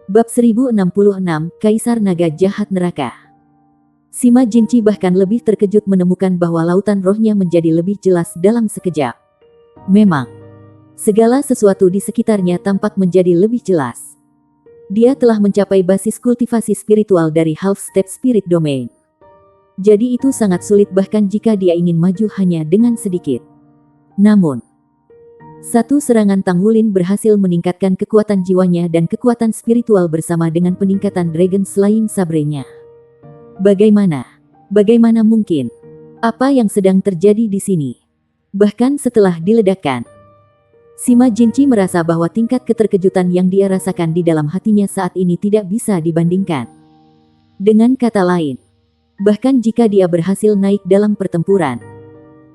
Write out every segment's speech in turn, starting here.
Bab 1066, Kaisar Naga Jahat Neraka. Sima Jinci bahkan lebih terkejut menemukan bahwa lautan rohnya menjadi lebih jelas dalam sekejap. Memang, segala sesuatu di sekitarnya tampak menjadi lebih jelas. Dia telah mencapai basis kultivasi spiritual dari half-step spirit domain. Jadi itu sangat sulit bahkan jika dia ingin maju hanya dengan sedikit. Namun, satu serangan Tang Wulin berhasil meningkatkan kekuatan jiwanya dan kekuatan spiritual bersama dengan peningkatan Dragon Slaying Sabre-nya. Bagaimana mungkin? Apa yang sedang terjadi di sini? Bahkan setelah diledakkan, Sima Jinci merasa bahwa tingkat keterkejutan yang dia rasakan di dalam hatinya saat ini tidak bisa dibandingkan. Dengan kata lain, bahkan jika dia berhasil naik dalam pertempuran,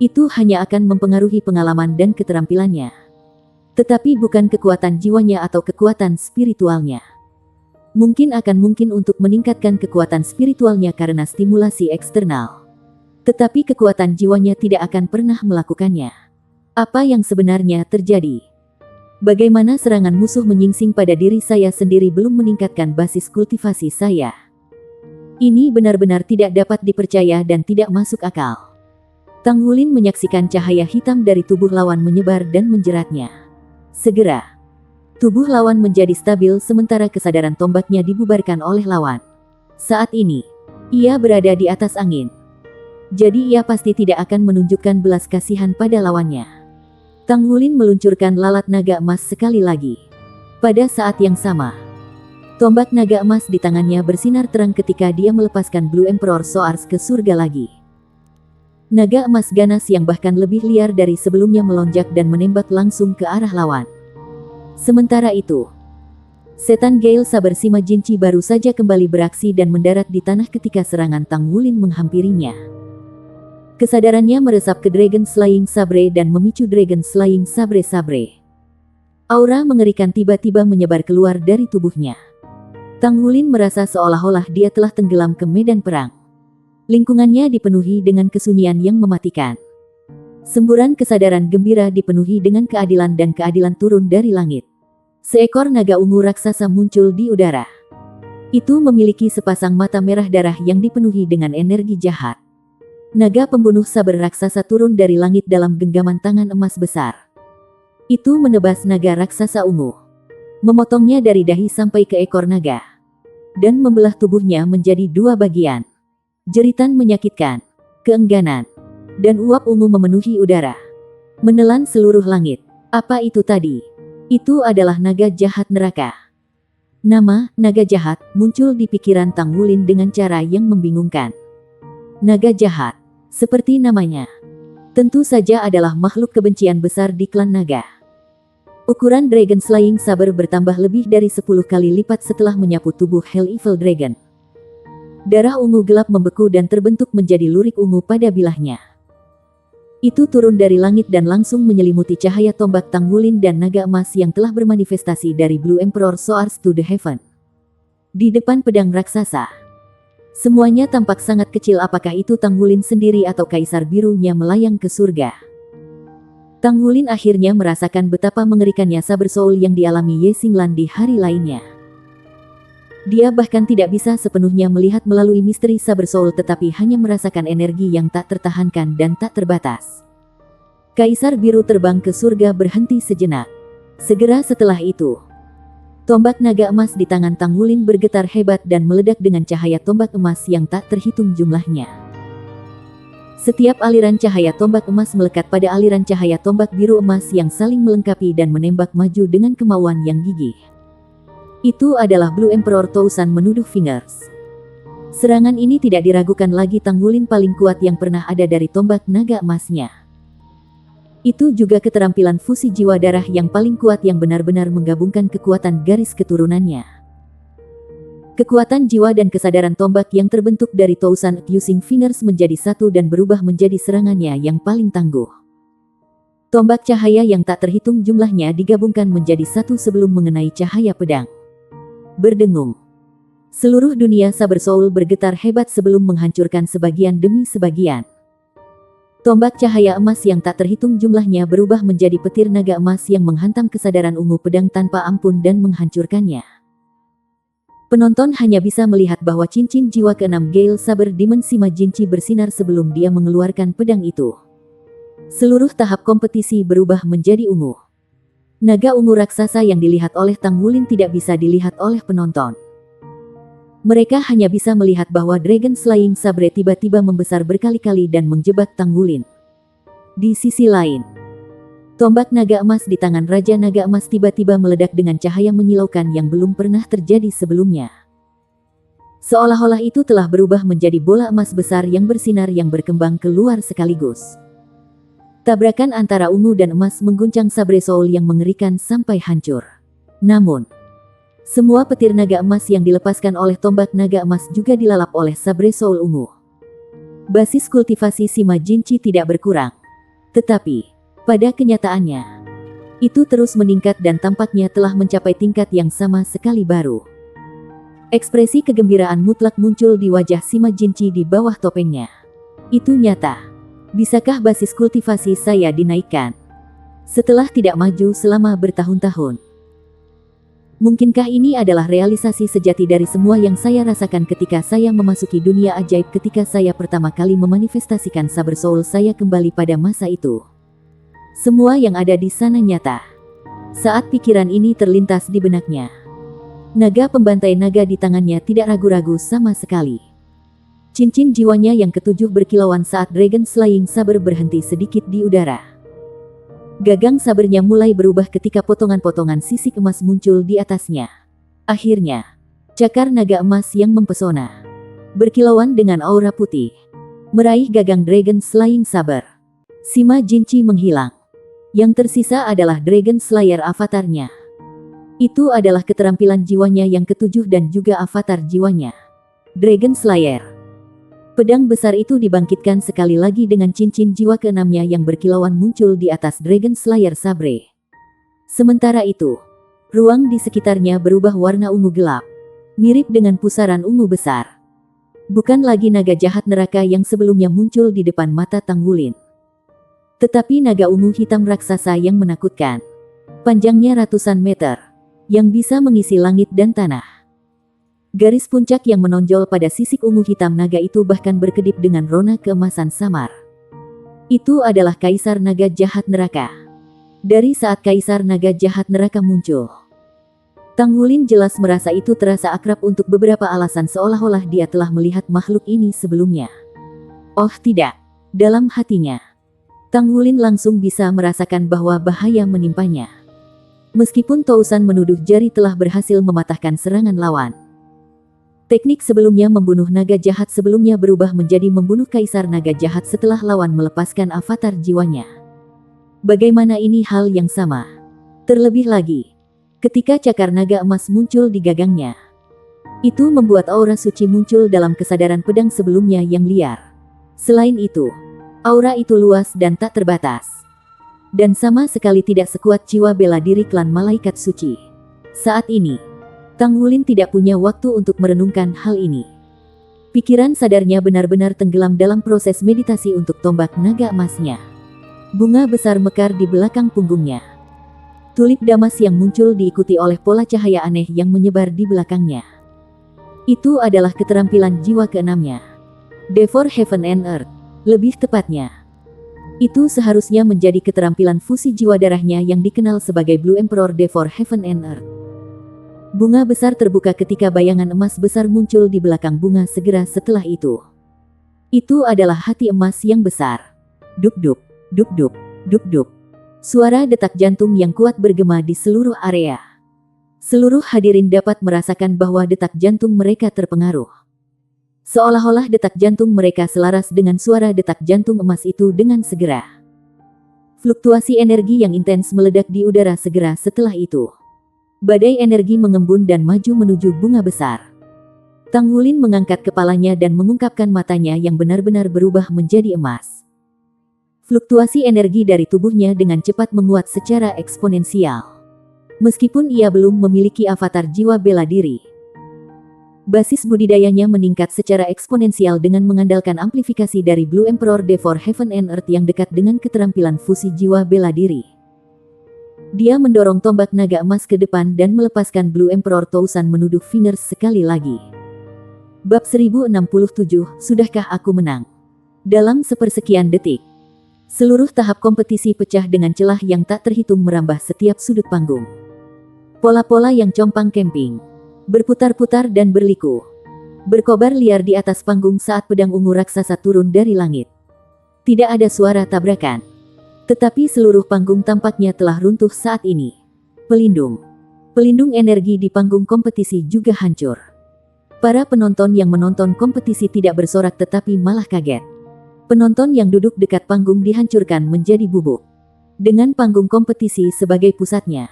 itu hanya akan mempengaruhi pengalaman dan keterampilannya. Tetapi bukan kekuatan jiwanya atau kekuatan spiritualnya. Mungkin untuk meningkatkan kekuatan spiritualnya karena stimulasi eksternal. Tetapi kekuatan jiwanya tidak akan pernah melakukannya. Apa yang sebenarnya terjadi? Bagaimana serangan musuh menyingsing pada diri saya sendiri belum meningkatkan basis kultivasi saya? Ini benar-benar tidak dapat dipercaya dan tidak masuk akal. Tang Wulin menyaksikan cahaya hitam dari tubuh lawan menyebar dan menjeratnya. Segera, tubuh lawan menjadi stabil sementara kesadaran tombaknya dibubarkan oleh lawan. Saat ini, ia berada di atas angin. Jadi ia pasti tidak akan menunjukkan belas kasihan pada lawannya. Tang Wulin meluncurkan lalat naga emas sekali lagi. Pada saat yang sama, tombak naga emas di tangannya bersinar terang ketika dia melepaskan Blue Emperor Soars ke surga lagi. Naga emas ganas yang bahkan lebih liar dari sebelumnya melonjak dan menembak langsung ke arah lawan. Sementara itu, setan Gale Saber Sima Jinci baru saja kembali beraksi dan mendarat di tanah ketika serangan Tang Wulin menghampirinya. Kesadarannya meresap ke Dragon Slaying Sabre dan memicu Dragon Slaying Sabre. Aura mengerikan tiba-tiba menyebar keluar dari tubuhnya. Tang Wulin merasa seolah-olah dia telah tenggelam ke medan perang. Lingkungannya dipenuhi dengan kesunyian yang mematikan. Semburan kesadaran gembira dipenuhi dengan keadilan dan keadilan turun dari langit. Seekor naga ungu raksasa muncul di udara. Itu memiliki sepasang mata merah darah yang dipenuhi dengan energi jahat. Naga pembunuh saber raksasa turun dari langit dalam genggaman tangan emas besar. Itu menebas naga raksasa ungu, memotongnya dari dahi sampai ke ekor naga, dan membelah tubuhnya menjadi dua bagian. Jeritan menyakitkan, keengganan, dan uap ungu memenuhi udara, menelan seluruh langit. Apa itu tadi? Itu adalah naga jahat neraka. Nama naga jahat muncul di pikiran Tang Wulin dengan cara yang membingungkan. Naga jahat, seperti namanya, tentu saja adalah makhluk kebencian besar di klan naga. Ukuran Dragon Slaying Saber bertambah lebih dari 10 kali lipat setelah menyapu tubuh Hell Evil Dragon. Darah ungu gelap membeku dan terbentuk menjadi lurik ungu pada bilahnya. Itu turun dari langit dan langsung menyelimuti cahaya tombak Tang Wulin dan naga emas yang telah bermanifestasi dari Blue Emperor Soars to the Heaven. Di depan pedang raksasa, semuanya tampak sangat kecil. Apakah itu Tang Wulin sendiri atau Kaisar Birunya melayang ke surga? Tang Wulin akhirnya merasakan betapa mengerikannya saber soul yang dialami Ye Xinglan di hari lainnya. Dia bahkan tidak bisa sepenuhnya melihat melalui misteri saber soul tetapi hanya merasakan energi yang tak tertahankan dan tak terbatas. Kaisar Biru terbang ke surga berhenti sejenak. Segera setelah itu, tombak naga emas di tangan Tang Wulin bergetar hebat dan meledak dengan cahaya tombak emas yang tak terhitung jumlahnya. Setiap aliran cahaya tombak emas melekat pada aliran cahaya tombak biru emas yang saling melengkapi dan menembak maju dengan kemauan yang gigih. Itu adalah Blue Emperor Tousan menuduh Fingers. Serangan ini tidak diragukan lagi. Tang Wulin paling kuat yang pernah ada dari tombak naga emasnya. Itu juga keterampilan fusi jiwa darah yang paling kuat yang benar-benar menggabungkan kekuatan garis keturunannya. Kekuatan jiwa dan kesadaran tombak yang terbentuk dari Tousan Using Fingers menjadi satu dan berubah menjadi serangannya yang paling tangguh. Tombak cahaya yang tak terhitung jumlahnya digabungkan menjadi satu sebelum mengenai cahaya pedang. Berdengung. Seluruh dunia saber soul bergetar hebat sebelum menghancurkan sebagian demi sebagian. Tombak cahaya emas yang tak terhitung jumlahnya berubah menjadi petir naga emas yang menghantam kesadaran ungu pedang tanpa ampun dan menghancurkannya. Penonton hanya bisa melihat bahwa cincin jiwa keenam Gale Saber Demon Sima Jinchi bersinar sebelum dia mengeluarkan pedang itu. Seluruh tahap kompetisi berubah menjadi ungu. Naga ungu raksasa yang dilihat oleh Tang Wulin tidak bisa dilihat oleh penonton. Mereka hanya bisa melihat bahwa Dragon Slaying Sabre tiba-tiba membesar berkali-kali dan menjebak Tang Wulin. Di sisi lain, tombak naga emas di tangan Raja Naga Emas tiba-tiba meledak dengan cahaya menyilaukan yang belum pernah terjadi sebelumnya. Seolah-olah itu telah berubah menjadi bola emas besar yang bersinar yang berkembang keluar sekaligus. Tabrakan antara ungu dan emas mengguncang Sabre Soul yang mengerikan sampai hancur. Namun, semua petir naga emas yang dilepaskan oleh tombak naga emas juga dilalap oleh Sabre Soul ungu. Basis kultivasi Sima Jinchi tidak berkurang. Tetapi, pada kenyataannya, itu terus meningkat dan tampaknya telah mencapai tingkat yang sama sekali baru. Ekspresi kegembiraan mutlak muncul di wajah Sima Jinchi di bawah topengnya. Itu nyata. Bisakah basis kultivasi saya dinaikkan? Setelah tidak maju selama bertahun-tahun. Mungkinkah ini adalah realisasi sejati dari semua yang saya rasakan ketika saya memasuki dunia ajaib ketika saya pertama kali memanifestasikan Saber Soul saya kembali pada masa itu? Semua yang ada di sana nyata. Saat pikiran ini terlintas di benaknya, naga pembantai naga di tangannya tidak ragu-ragu sama sekali. Cincin jiwanya yang ketujuh berkilauan saat Dragon Slaying Saber berhenti sedikit di udara. Gagang sabernya mulai berubah ketika potongan-potongan sisik emas muncul di atasnya. Akhirnya, cakar naga emas yang mempesona, berkilauan dengan aura putih, meraih gagang Dragon Slaying Saber. Sima Jinchi menghilang. Yang tersisa adalah Dragon Slayer avatarnya. Itu adalah keterampilan jiwanya yang ketujuh dan juga avatar jiwanya. Dragon Slayer. Pedang besar itu dibangkitkan sekali lagi dengan cincin jiwa keenamnya yang berkilauan muncul di atas Dragon Slayer Sabre. Sementara itu, ruang di sekitarnya berubah warna ungu gelap, mirip dengan pusaran ungu besar. Bukan lagi naga jahat neraka yang sebelumnya muncul di depan mata Tang Wulin, tetapi naga ungu hitam raksasa yang menakutkan. Panjangnya ratusan meter, yang bisa mengisi langit dan tanah. Garis puncak yang menonjol pada sisik ungu hitam naga itu bahkan berkedip dengan rona keemasan samar. Itu adalah Kaisar Naga Jahat Neraka. Dari saat Kaisar Naga Jahat Neraka muncul, Tang Wulin jelas merasa itu terasa akrab untuk beberapa alasan seolah-olah dia telah melihat makhluk ini sebelumnya. Oh tidak, dalam hatinya, Tang Wulin langsung bisa merasakan bahwa bahaya menimpanya. Meskipun Tousan menuduh jari telah berhasil mematahkan serangan lawan, teknik sebelumnya membunuh naga jahat sebelumnya berubah menjadi membunuh Kaisar Naga Jahat setelah lawan melepaskan avatar jiwanya. Bagaimana ini hal yang sama? Terlebih lagi, ketika cakar naga emas muncul di gagangnya, itu membuat aura suci muncul dalam kesadaran pedang sebelumnya yang liar. Selain itu, aura itu luas dan tak terbatas. Dan sama sekali tidak sekuat jiwa bela diri klan malaikat suci. Saat ini, Tang Wulin tidak punya waktu untuk merenungkan hal ini. Pikiran sadarnya benar-benar tenggelam dalam proses meditasi untuk tombak naga emasnya. Bunga besar mekar di belakang punggungnya. Tulip damas yang muncul diikuti oleh pola cahaya aneh yang menyebar di belakangnya. Itu adalah keterampilan jiwa keenamnya. Devor Heaven and Earth. Lebih tepatnya, itu seharusnya menjadi keterampilan fusi jiwa darahnya yang dikenal sebagai Blue Emperor Devor Heaven and Earth. Bunga besar terbuka ketika bayangan emas besar muncul di belakang bunga segera setelah itu. Itu adalah hati emas yang besar. Duk-duk, duk-duk, duk-duk. Suara detak jantung yang kuat bergema di seluruh area. Seluruh hadirin dapat merasakan bahwa detak jantung mereka terpengaruh. Seolah-olah detak jantung mereka selaras dengan suara detak jantung emas itu dengan segera. Fluktuasi energi yang intens meledak di udara segera setelah itu. Badai energi mengembun dan maju menuju bunga besar. Tang Wulin mengangkat kepalanya dan mengungkapkan matanya yang benar-benar berubah menjadi emas. Fluktuasi energi dari tubuhnya dengan cepat menguat secara eksponensial. Meskipun ia belum memiliki avatar jiwa bela diri, basis budidayanya meningkat secara eksponensial dengan mengandalkan amplifikasi dari Blue Emperor Devor Heaven and Earth yang dekat dengan keterampilan fusi jiwa bela diri. Dia mendorong tombak naga emas ke depan dan melepaskan Blue Emperor Tousan menuduh Fingers sekali lagi. Bab 1067, sudahkah aku menang? Dalam sepersekian detik, seluruh tahap kompetisi pecah dengan celah yang tak terhitung merambah setiap sudut panggung. Pola-pola yang compang camping, berputar-putar dan berliku, berkobar liar di atas panggung saat pedang ungu raksasa turun dari langit. Tidak ada suara tabrakan, tetapi seluruh panggung tampaknya telah runtuh saat ini. Pelindung energi di panggung kompetisi juga hancur. Para penonton yang menonton kompetisi tidak bersorak tetapi malah kaget. Penonton yang duduk dekat panggung dihancurkan menjadi bubuk, dengan panggung kompetisi sebagai pusatnya.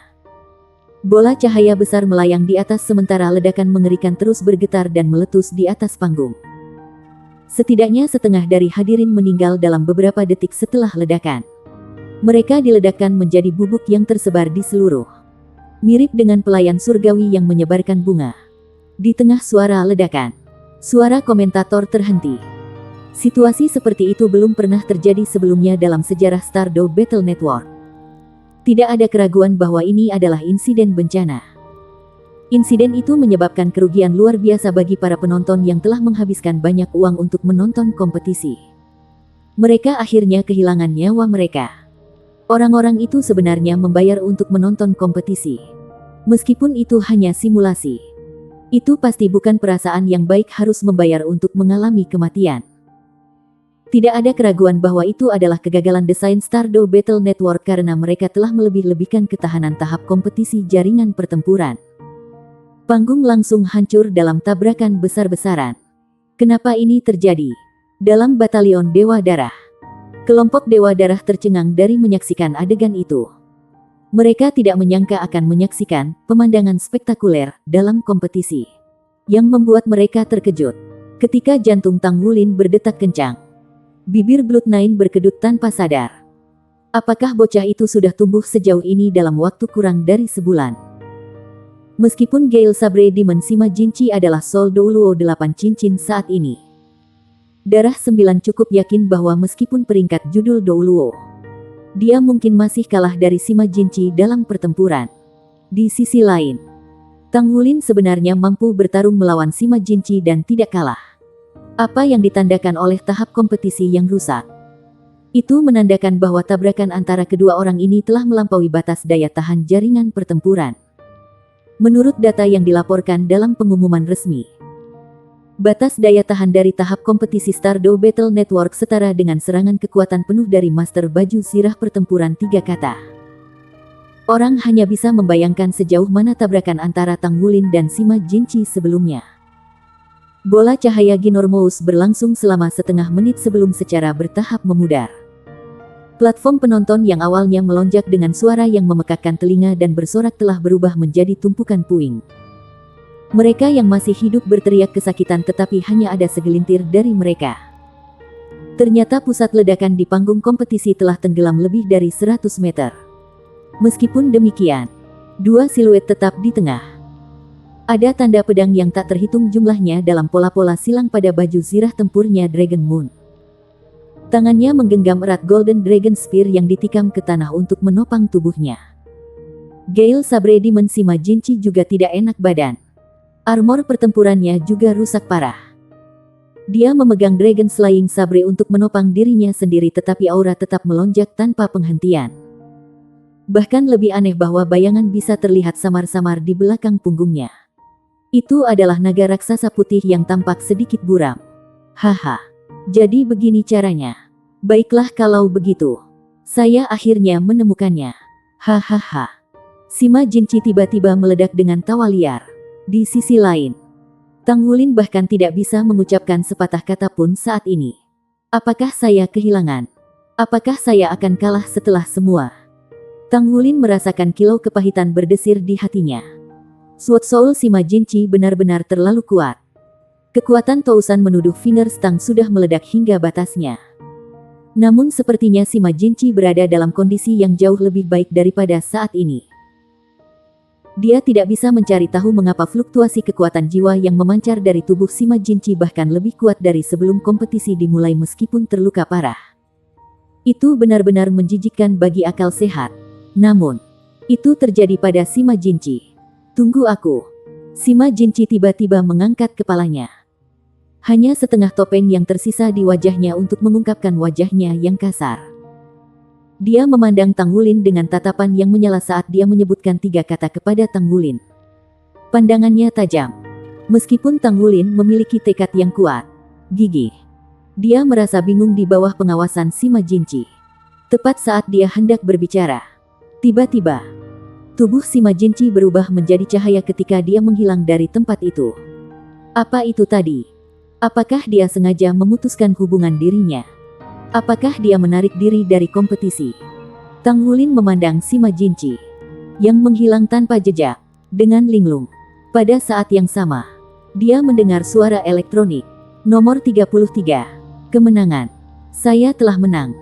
Bola cahaya besar melayang di atas sementara ledakan mengerikan terus bergetar dan meletus di atas panggung. Setidaknya setengah dari hadirin meninggal dalam beberapa detik setelah ledakan. Mereka diledakkan menjadi bubuk yang tersebar di seluruh. Mirip dengan pelayan surgawi yang menyebarkan bunga. Di tengah suara ledakan, suara komentator terhenti. Situasi seperti itu belum pernah terjadi sebelumnya dalam sejarah Stardew Battle Network. Tidak ada keraguan bahwa ini adalah insiden bencana. Insiden itu menyebabkan kerugian luar biasa bagi para penonton yang telah menghabiskan banyak uang untuk menonton kompetisi. Mereka akhirnya kehilangan nyawa mereka. Orang-orang itu sebenarnya membayar untuk menonton kompetisi. Meskipun itu hanya simulasi. Itu pasti bukan perasaan yang baik harus membayar untuk mengalami kematian. Tidak ada keraguan bahwa itu adalah kegagalan desain Stardew Battle Network karena mereka telah melebih-lebihkan ketahanan tahap kompetisi jaringan pertempuran. Panggung langsung hancur dalam tabrakan besar-besaran. Kenapa ini terjadi? Dalam batalion Dewa Darah, kelompok Dewa Darah tercengang dari menyaksikan adegan itu. Mereka tidak menyangka akan menyaksikan pemandangan spektakuler dalam kompetisi yang membuat mereka terkejut. Ketika jantung Tang Wulin berdetak kencang, bibir Blood9 berkedut tanpa sadar. Apakah bocah itu sudah tumbuh sejauh ini dalam waktu kurang dari sebulan? Meskipun Gale Sabre Demon Sima Jinchi adalah Soul Douluo 8 cincin saat ini, Darah 9 cukup yakin bahwa meskipun peringkat judul Douluo, dia mungkin masih kalah dari Sima Jinchi dalam pertempuran. Di sisi lain, Tang Wulin sebenarnya mampu bertarung melawan Sima Jinchi dan tidak kalah. Apa yang ditandakan oleh tahap kompetisi yang rusak? Itu menandakan bahwa tabrakan antara kedua orang ini telah melampaui batas daya tahan jaringan pertempuran. Menurut data yang dilaporkan dalam pengumuman resmi, batas daya tahan dari tahap kompetisi Stardew Battle Network setara dengan serangan kekuatan penuh dari Master Baju Zirah Pertempuran 3 kata. Orang hanya bisa membayangkan sejauh mana tabrakan antara Tang Wulin dan Sima Jinchi sebelumnya. Bola cahaya Ginormous berlangsung selama setengah menit sebelum secara bertahap memudar. Platform penonton yang awalnya melonjak dengan suara yang memekakkan telinga dan bersorak telah berubah menjadi tumpukan puing. Mereka yang masih hidup berteriak kesakitan tetapi hanya ada segelintir dari mereka. Ternyata pusat ledakan di panggung kompetisi telah tenggelam lebih dari 100 meter. Meskipun demikian, dua siluet tetap di tengah. Ada tanda pedang yang tak terhitung jumlahnya dalam pola-pola silang pada baju zirah tempurnya Dragon Moon. Tangannya menggenggam erat Golden Dragon Spear yang ditikam ke tanah untuk menopang tubuhnya. Gale Sabre Demon Sima Jinchi juga tidak enak badan. Armor pertempurannya juga rusak parah. Dia memegang Dragon Slaying Sabre untuk menopang dirinya sendiri tetapi aura tetap melonjak tanpa penghentian. Bahkan lebih aneh bahwa bayangan bisa terlihat samar-samar di belakang punggungnya. Itu adalah naga raksasa putih yang tampak sedikit buram. Haha. Jadi begini caranya. Baiklah kalau begitu. Saya akhirnya menemukannya. Hahaha. Sima Jinchi tiba-tiba meledak dengan tawa liar. Di sisi lain, Tang Wulin bahkan tidak bisa mengucapkan sepatah kata pun saat ini. Apakah saya kehilangan? Apakah saya akan kalah setelah semua? Tang Wulin merasakan kilau kepahitan berdesir di hatinya. Sword Soul Sima Jinchi benar-benar terlalu kuat. Kekuatan Tousan menuduh Fingers Tang sudah meledak hingga batasnya. Namun sepertinya Sima Jinchi berada dalam kondisi yang jauh lebih baik daripada saat ini. Dia tidak bisa mencari tahu mengapa fluktuasi kekuatan jiwa yang memancar dari tubuh Sima Jinchi bahkan lebih kuat dari sebelum kompetisi dimulai meskipun terluka parah. Itu benar-benar menjijikkan bagi akal sehat. Namun, Itu terjadi pada Sima Jinchi. Tunggu aku. Sima Jinchi tiba-tiba mengangkat kepalanya. Hanya setengah topeng yang tersisa di wajahnya untuk mengungkapkan wajahnya yang kasar. Dia memandang Tang Wulin dengan tatapan yang menyala saat dia menyebutkan 3 kata kepada Tang Wulin. Pandangannya tajam. Meskipun Tang Wulin memiliki tekad yang kuat, gigih, dia merasa bingung di bawah pengawasan Sima Jinchi. Tepat saat dia hendak berbicara, tiba-tiba tubuh Sima Jinchi berubah menjadi cahaya ketika dia menghilang dari tempat itu. Apa itu tadi? Apakah dia sengaja memutuskan hubungan dirinya? Apakah dia menarik diri dari kompetisi? Tang Wulin memandang Sima Jinchi yang menghilang tanpa jejak dengan linglung. Pada saat yang sama, dia mendengar suara elektronik. Nomor 33. Kemenangan. Saya telah menang.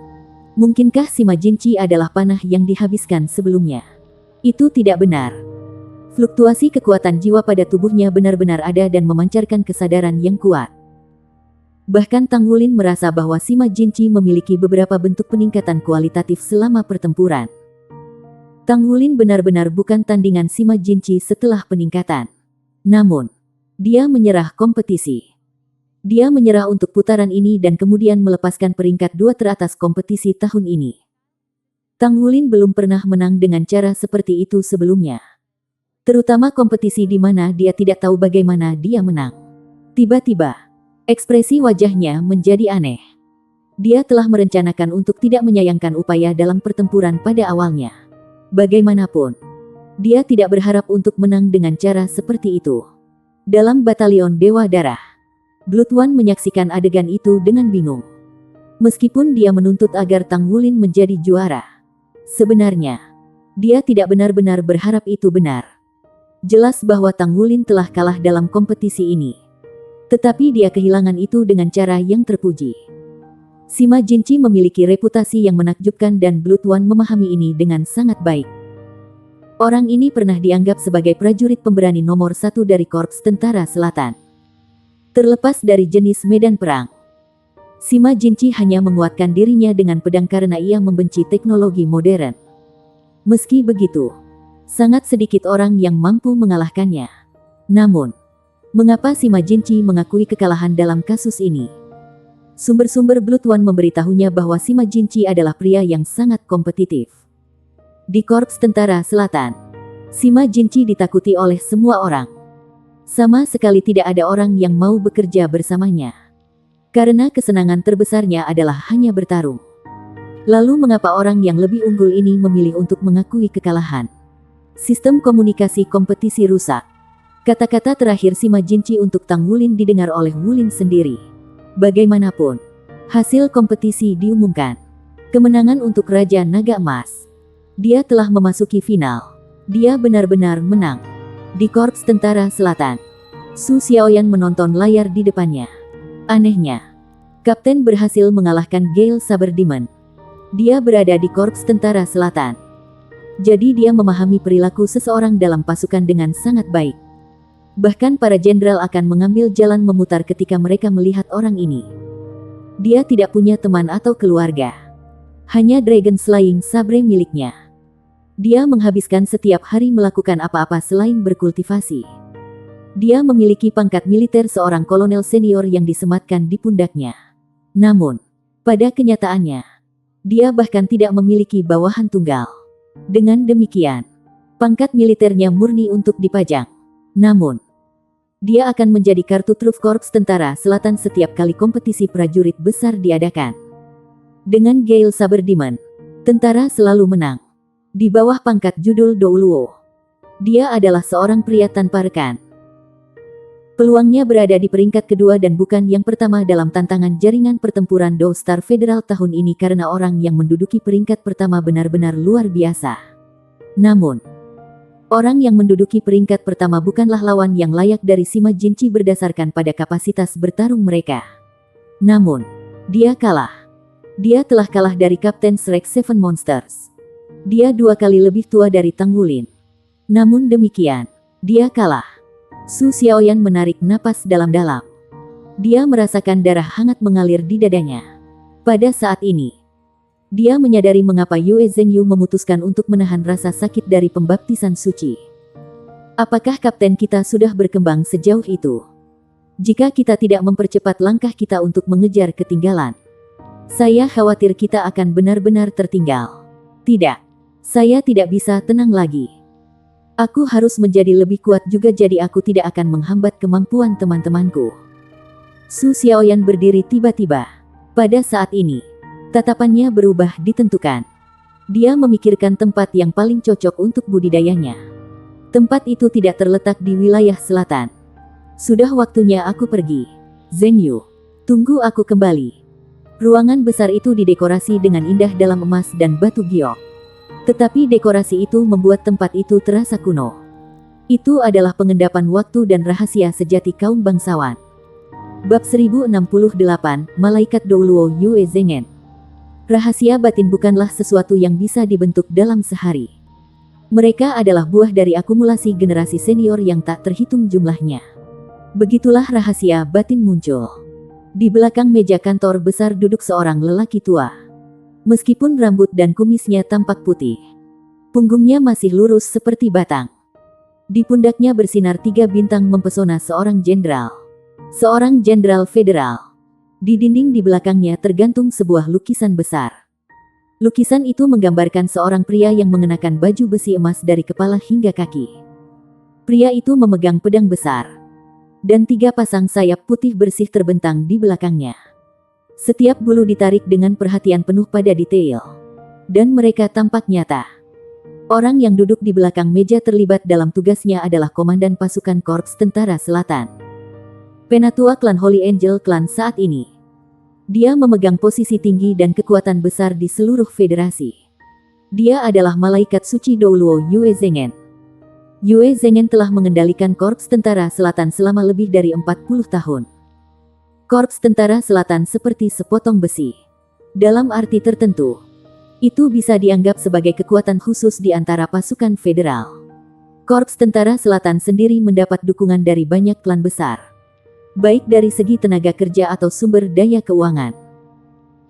Mungkinkah Sima Jinchi adalah panah yang dihabiskan sebelumnya? Itu tidak benar. Fluktuasi kekuatan jiwa pada tubuhnya benar-benar ada dan memancarkan kesadaran yang kuat. Bahkan Tang Wulin merasa bahwa Sima Jinchi memiliki beberapa bentuk peningkatan kualitatif selama pertempuran. Tang Wulin benar-benar bukan tandingan Sima Jinchi setelah peningkatan. Namun, dia menyerah kompetisi. Dia menyerah untuk putaran ini dan kemudian melepaskan peringkat 2 teratas kompetisi tahun ini. Tang Wulin belum pernah menang dengan cara seperti itu sebelumnya. Terutama kompetisi di mana dia tidak tahu bagaimana dia menang. Tiba-tiba, ekspresi wajahnya menjadi aneh. Dia telah merencanakan untuk tidak menyayangkan upaya dalam pertempuran pada awalnya. Bagaimanapun, dia tidak berharap untuk menang dengan cara seperti itu. Dalam batalion Dewa Darah, Blood One menyaksikan adegan itu dengan bingung. Meskipun dia menuntut agar Tang Wulin menjadi juara, sebenarnya, dia tidak benar-benar berharap itu benar. Jelas bahwa Tang Wulin telah kalah dalam kompetisi ini. Tetapi dia kehilangan itu dengan cara yang terpuji. Sima Jinchi memiliki reputasi yang menakjubkan dan Blood One memahami ini dengan sangat baik. Orang ini pernah dianggap sebagai prajurit pemberani nomor 1 dari Korps Tentara Selatan. Terlepas dari jenis medan perang, Sima Jinchi hanya menguatkan dirinya dengan pedang karena ia membenci teknologi modern. Meski begitu, sangat sedikit orang yang mampu mengalahkannya. Namun, mengapa Sima Jinchi mengakui kekalahan dalam kasus ini? Sumber-sumber Blood One memberitahunya bahwa Sima Jinchi adalah pria yang sangat kompetitif. Di Korps Tentara Selatan, Sima Jinchi ditakuti oleh semua orang. Sama sekali tidak ada orang yang mau bekerja bersamanya. Karena kesenangan terbesarnya adalah hanya bertarung. Lalu mengapa orang yang lebih unggul ini memilih untuk mengakui kekalahan? Sistem komunikasi kompetisi rusak. Kata-kata terakhir Sima Jinchi untuk Tang Wulin didengar oleh Wulin sendiri. Bagaimanapun, hasil kompetisi diumumkan. Kemenangan untuk Raja Naga Emas. Dia telah memasuki final. Dia benar-benar menang. Di Korps Tentara Selatan, Su Xiaoyan menonton layar di depannya. Anehnya, Kapten berhasil mengalahkan Gale Saber Demon. Dia berada di Korps Tentara Selatan. Jadi dia memahami perilaku seseorang dalam pasukan dengan sangat baik. Bahkan para jenderal akan mengambil jalan memutar ketika mereka melihat orang ini. Dia tidak punya teman atau keluarga. Hanya Dragon Slaying Sabre miliknya. Dia menghabiskan setiap hari melakukan apa-apa selain berkultivasi. Dia memiliki pangkat militer seorang kolonel senior yang disematkan di pundaknya. Namun, pada kenyataannya, dia bahkan tidak memiliki bawahan tunggal. Dengan demikian, pangkat militernya murni untuk dipajang. Namun, dia akan menjadi kartu truf Korps Tentara Selatan setiap kali kompetisi prajurit besar diadakan. Dengan Gale Saber Demon, tentara selalu menang. Di bawah pangkat judul Douluo, dia adalah seorang pria tanpa rekan. Peluangnya berada di peringkat kedua dan bukan yang pertama dalam tantangan jaringan pertempuran Dou Star Federal tahun ini karena orang yang menduduki peringkat pertama benar-benar luar biasa. Namun, orang yang menduduki peringkat pertama bukanlah lawan yang layak dari Sima Jinchi berdasarkan pada kapasitas bertarung mereka. Namun, dia kalah. Dia telah kalah dari Kapten Shrek Seven Monsters. Dia 2 kali lebih tua dari Tang Wulin. Namun demikian, dia kalah. Su Xiaoyan menarik napas dalam-dalam. Dia merasakan darah hangat mengalir di dadanya. Pada saat ini, Dia menyadari mengapa Yue Zhengyu memutuskan untuk menahan rasa sakit dari pembaptisan suci. Apakah kapten kita sudah berkembang sejauh itu? Jika kita tidak mempercepat langkah kita untuk mengejar ketinggalan, saya khawatir kita akan benar-benar tertinggal. Tidak, saya tidak bisa tenang lagi. Aku harus menjadi lebih kuat juga, jadi aku tidak akan menghambat kemampuan teman-temanku. Su Xiaoyan berdiri tiba-tiba. Pada saat ini, tatapannya berubah ditentukan. Dia memikirkan tempat yang paling cocok untuk budidayanya. Tempat itu tidak terletak di wilayah selatan. Sudah waktunya aku pergi. Zhengyu, tunggu aku kembali. Ruangan besar itu didekorasi dengan indah dalam emas dan batu giok. Tetapi dekorasi itu membuat tempat itu terasa kuno. Itu adalah pengendapan waktu dan rahasia sejati kaum bangsawan. Bab 1068, Malaikat Douluo Yue Zhengen. Rahasia batin bukanlah sesuatu yang bisa dibentuk dalam sehari. Mereka adalah buah dari akumulasi generasi senior yang tak terhitung jumlahnya. Begitulah rahasia batin muncul. Di belakang meja kantor besar duduk seorang lelaki tua. Meskipun rambut dan kumisnya tampak putih, punggungnya masih lurus seperti batang. Di pundaknya bersinar 3 bintang mempesona seorang jenderal. Seorang jenderal federal. Di dinding di belakangnya tergantung sebuah lukisan besar. Lukisan itu menggambarkan seorang pria yang mengenakan baju besi emas dari kepala hingga kaki. Pria itu memegang pedang besar. Dan 3 pasang sayap putih bersih terbentang di belakangnya. Setiap bulu ditarik dengan perhatian penuh pada detail. Dan mereka tampak nyata. Orang yang duduk di belakang meja terlibat dalam tugasnya adalah komandan pasukan Korps Tentara Selatan. Penatua klan Holy Angel Clan saat ini. Dia memegang posisi tinggi dan kekuatan besar di seluruh federasi. Dia adalah Malaikat Suci Douluo Yue Zhengen. Yue Zhengen telah mengendalikan Korps Tentara Selatan selama lebih dari 40 tahun. Korps Tentara Selatan seperti sepotong besi. Dalam arti tertentu, itu bisa dianggap sebagai kekuatan khusus di antara pasukan federal. Korps Tentara Selatan sendiri mendapat dukungan dari banyak klan besar, baik dari segi tenaga kerja atau sumber daya keuangan.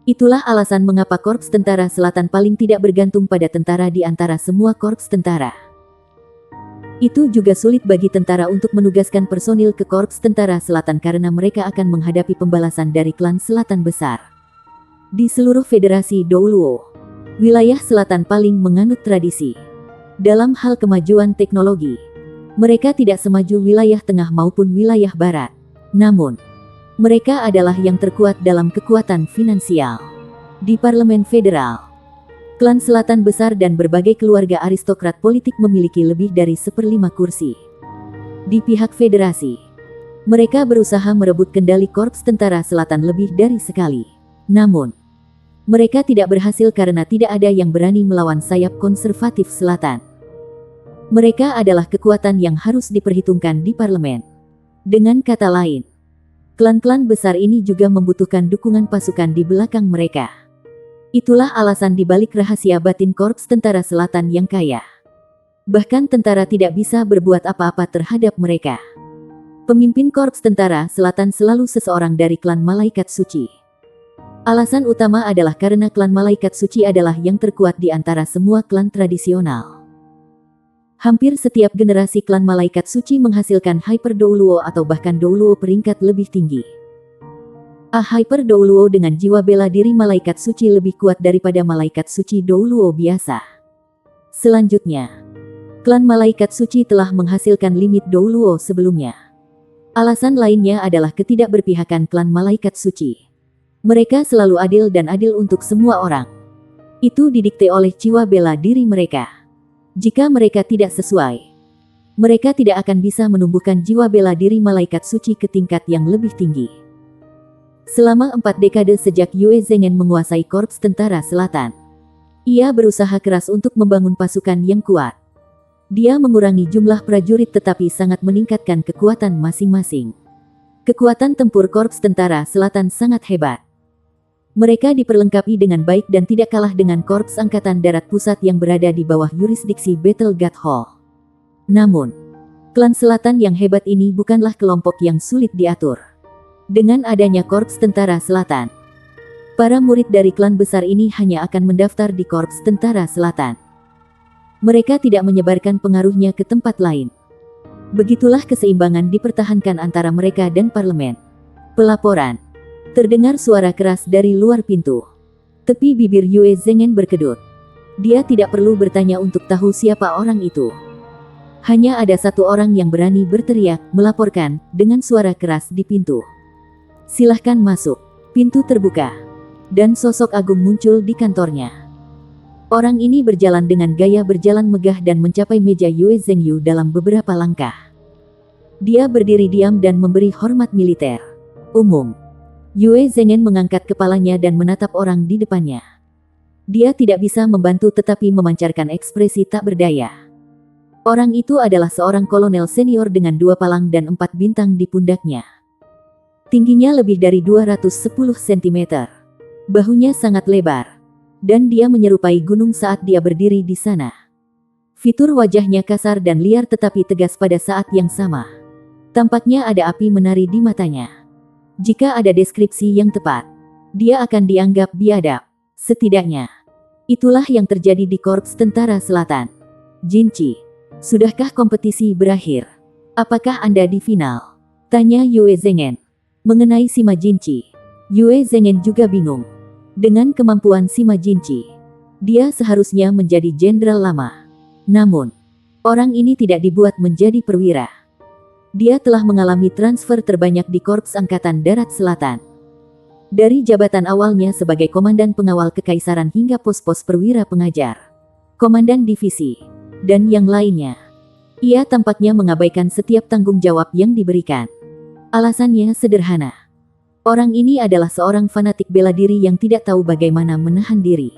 Itulah alasan mengapa Korps Tentara Selatan paling tidak bergantung pada tentara di antara semua korps tentara. Itu juga sulit bagi tentara untuk menugaskan personil ke Korps Tentara Selatan karena mereka akan menghadapi pembalasan dari klan selatan besar. Di seluruh federasi Douluo, wilayah selatan paling menganut tradisi. Dalam hal kemajuan teknologi, mereka tidak semaju wilayah tengah maupun wilayah barat. Namun, mereka adalah yang terkuat dalam kekuatan finansial. Di Parlemen Federal, klan selatan besar dan berbagai keluarga aristokrat politik memiliki lebih dari 1/5 kursi. Di pihak federasi, mereka berusaha merebut kendali Korps Tentara Selatan lebih dari sekali. Namun, mereka tidak berhasil karena tidak ada yang berani melawan sayap konservatif selatan. Mereka adalah kekuatan yang harus diperhitungkan di parlemen. Dengan kata lain, klan-klan besar ini juga membutuhkan dukungan pasukan di belakang mereka. Itulah alasan dibalik rahasia batin Korps Tentara Selatan yang kaya. Bahkan tentara tidak bisa berbuat apa-apa terhadap mereka. Pemimpin Korps Tentara Selatan selalu seseorang dari klan Malaikat Suci. Alasan utama adalah karena klan Malaikat Suci adalah yang terkuat di antara semua klan tradisional. Hampir setiap generasi klan Malaikat Suci menghasilkan Hyper Douluo atau bahkan Douluo peringkat lebih tinggi. Hyper Douluo dengan jiwa bela diri Malaikat Suci lebih kuat daripada Malaikat Suci Douluo biasa. Selanjutnya, klan Malaikat Suci telah menghasilkan limit Douluo sebelumnya. Alasan lainnya adalah ketidakberpihakan klan Malaikat Suci. Mereka selalu adil dan adil untuk semua orang. Itu didikte oleh jiwa bela diri mereka. Jika mereka tidak sesuai, mereka tidak akan bisa menumbuhkan jiwa bela diri Malaikat Suci ke tingkat yang lebih tinggi. Selama 4 dekade sejak Yue Zhengen menguasai Korps Tentara Selatan, ia berusaha keras untuk membangun pasukan yang kuat. Dia mengurangi jumlah prajurit tetapi sangat meningkatkan kekuatan masing-masing. Kekuatan tempur Korps Tentara Selatan sangat hebat. Mereka diperlengkapi dengan baik dan tidak kalah dengan Korps Angkatan Darat Pusat yang berada di bawah yurisdiksi Battle God Hall. Namun, klan Selatan yang hebat ini bukanlah kelompok yang sulit diatur. Dengan adanya Korps Tentara Selatan, Para murid dari klan besar ini hanya akan mendaftar di Korps Tentara Selatan. Mereka tidak menyebarkan pengaruhnya ke tempat lain. Begitulah keseimbangan dipertahankan antara mereka dan parlemen. Pelaporan. Terdengar suara keras dari luar pintu. Tepi bibir Yue Zhengen berkedut. Dia tidak perlu bertanya untuk tahu siapa orang itu. Hanya ada satu orang yang berani berteriak, melaporkan, dengan suara keras di pintu. Silahkan masuk. Pintu terbuka. Dan sosok agung muncul di kantornya. Orang ini berjalan dengan gaya berjalan megah dan mencapai meja Yue Zhengyu dalam beberapa langkah. Dia berdiri diam dan memberi hormat militer umum. Yue Zhengen mengangkat kepalanya dan menatap orang di depannya. Dia tidak bisa membantu tetapi memancarkan ekspresi tak berdaya. Orang itu adalah seorang kolonel senior dengan 2 palang dan 4 bintang di pundaknya. Tingginya lebih dari 210 cm. Bahunya sangat lebar. Dan dia menyerupai gunung saat dia berdiri di sana. Fitur wajahnya kasar dan liar tetapi tegas pada saat yang sama. Tampaknya ada api menari di matanya. Jika ada deskripsi yang tepat, dia akan dianggap biadab. Setidaknya, itulah yang terjadi di Korps Tentara Selatan. Jinchi, sudahkah kompetisi berakhir? Apakah Anda di final? Tanya Yue Zhengen. Mengenai Sima Jinchi, Yue Zhengen juga bingung. Dengan kemampuan Sima Jinchi, dia seharusnya menjadi jenderal lama. Namun, orang ini tidak dibuat menjadi perwira. Dia telah mengalami transfer terbanyak di Korps Angkatan Darat Selatan. Dari jabatan awalnya sebagai komandan pengawal kekaisaran hingga pos-pos perwira pengajar, komandan divisi, dan yang lainnya. Ia tampaknya mengabaikan setiap tanggung jawab yang diberikan. Alasannya sederhana. Orang ini adalah seorang fanatik bela diri yang tidak tahu bagaimana menahan diri.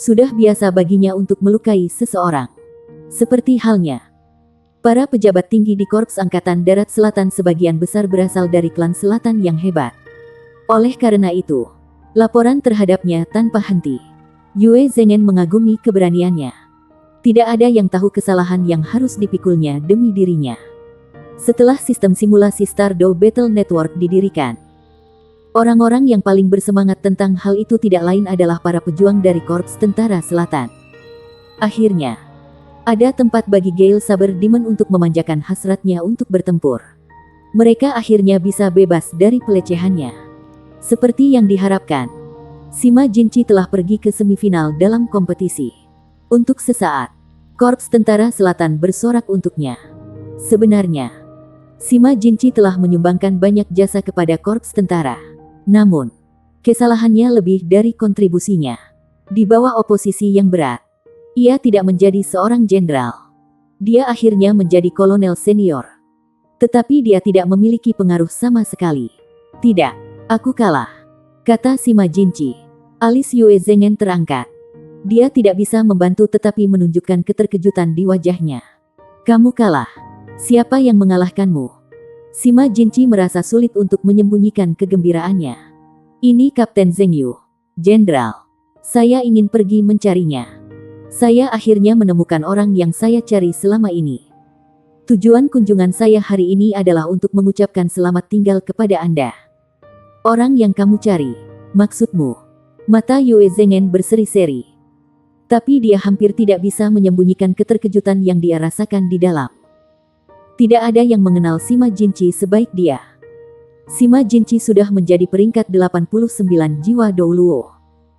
Sudah biasa baginya untuk melukai seseorang. Seperti halnya para pejabat tinggi di Korps Angkatan Darat Selatan sebagian besar berasal dari klan selatan yang hebat. Oleh karena itu, laporan terhadapnya tanpa henti. Yue Zhengen mengagumi keberaniannya. Tidak ada yang tahu kesalahan yang harus dipikulnya demi dirinya. Setelah sistem simulasi Stardow Battle Network didirikan, orang-orang yang paling bersemangat tentang hal itu tidak lain adalah para pejuang dari Korps Tentara Selatan. Akhirnya, ada tempat bagi Gale Saber Demon untuk memanjakan hasratnya untuk bertempur. Mereka akhirnya bisa bebas dari pelecehannya. Seperti yang diharapkan, Sima Jinchi telah pergi ke semifinal dalam kompetisi. Untuk sesaat, Korps Tentara Selatan bersorak untuknya. Sebenarnya, Sima Jinchi telah menyumbangkan banyak jasa kepada Korps Tentara. Namun, kesalahannya lebih dari kontribusinya. Di bawah oposisi yang berat, ia tidak menjadi seorang jenderal. Dia akhirnya menjadi kolonel senior. Tetapi dia tidak memiliki pengaruh sama sekali. Tidak, aku kalah, kata Sima Jinchi. Alis Yue Zhengen terangkat. Dia tidak bisa membantu tetapi menunjukkan keterkejutan di wajahnya. Kamu kalah. Siapa yang mengalahkanmu? Sima Jinchi merasa sulit untuk menyembunyikan kegembiraannya. Ini Kapten Zhengyu, jenderal. Saya ingin pergi mencarinya. Saya akhirnya menemukan orang yang saya cari selama ini. Tujuan kunjungan saya hari ini adalah untuk mengucapkan selamat tinggal kepada Anda. Orang yang kamu cari, maksudmu? Mata Yue Zhengen berseri-seri. Tapi dia hampir tidak bisa menyembunyikan keterkejutan yang dia rasakan di dalam. Tidak ada yang mengenal Sima Jinchi sebaik dia. Sima Jinchi sudah menjadi peringkat 89 jiwa Douluo.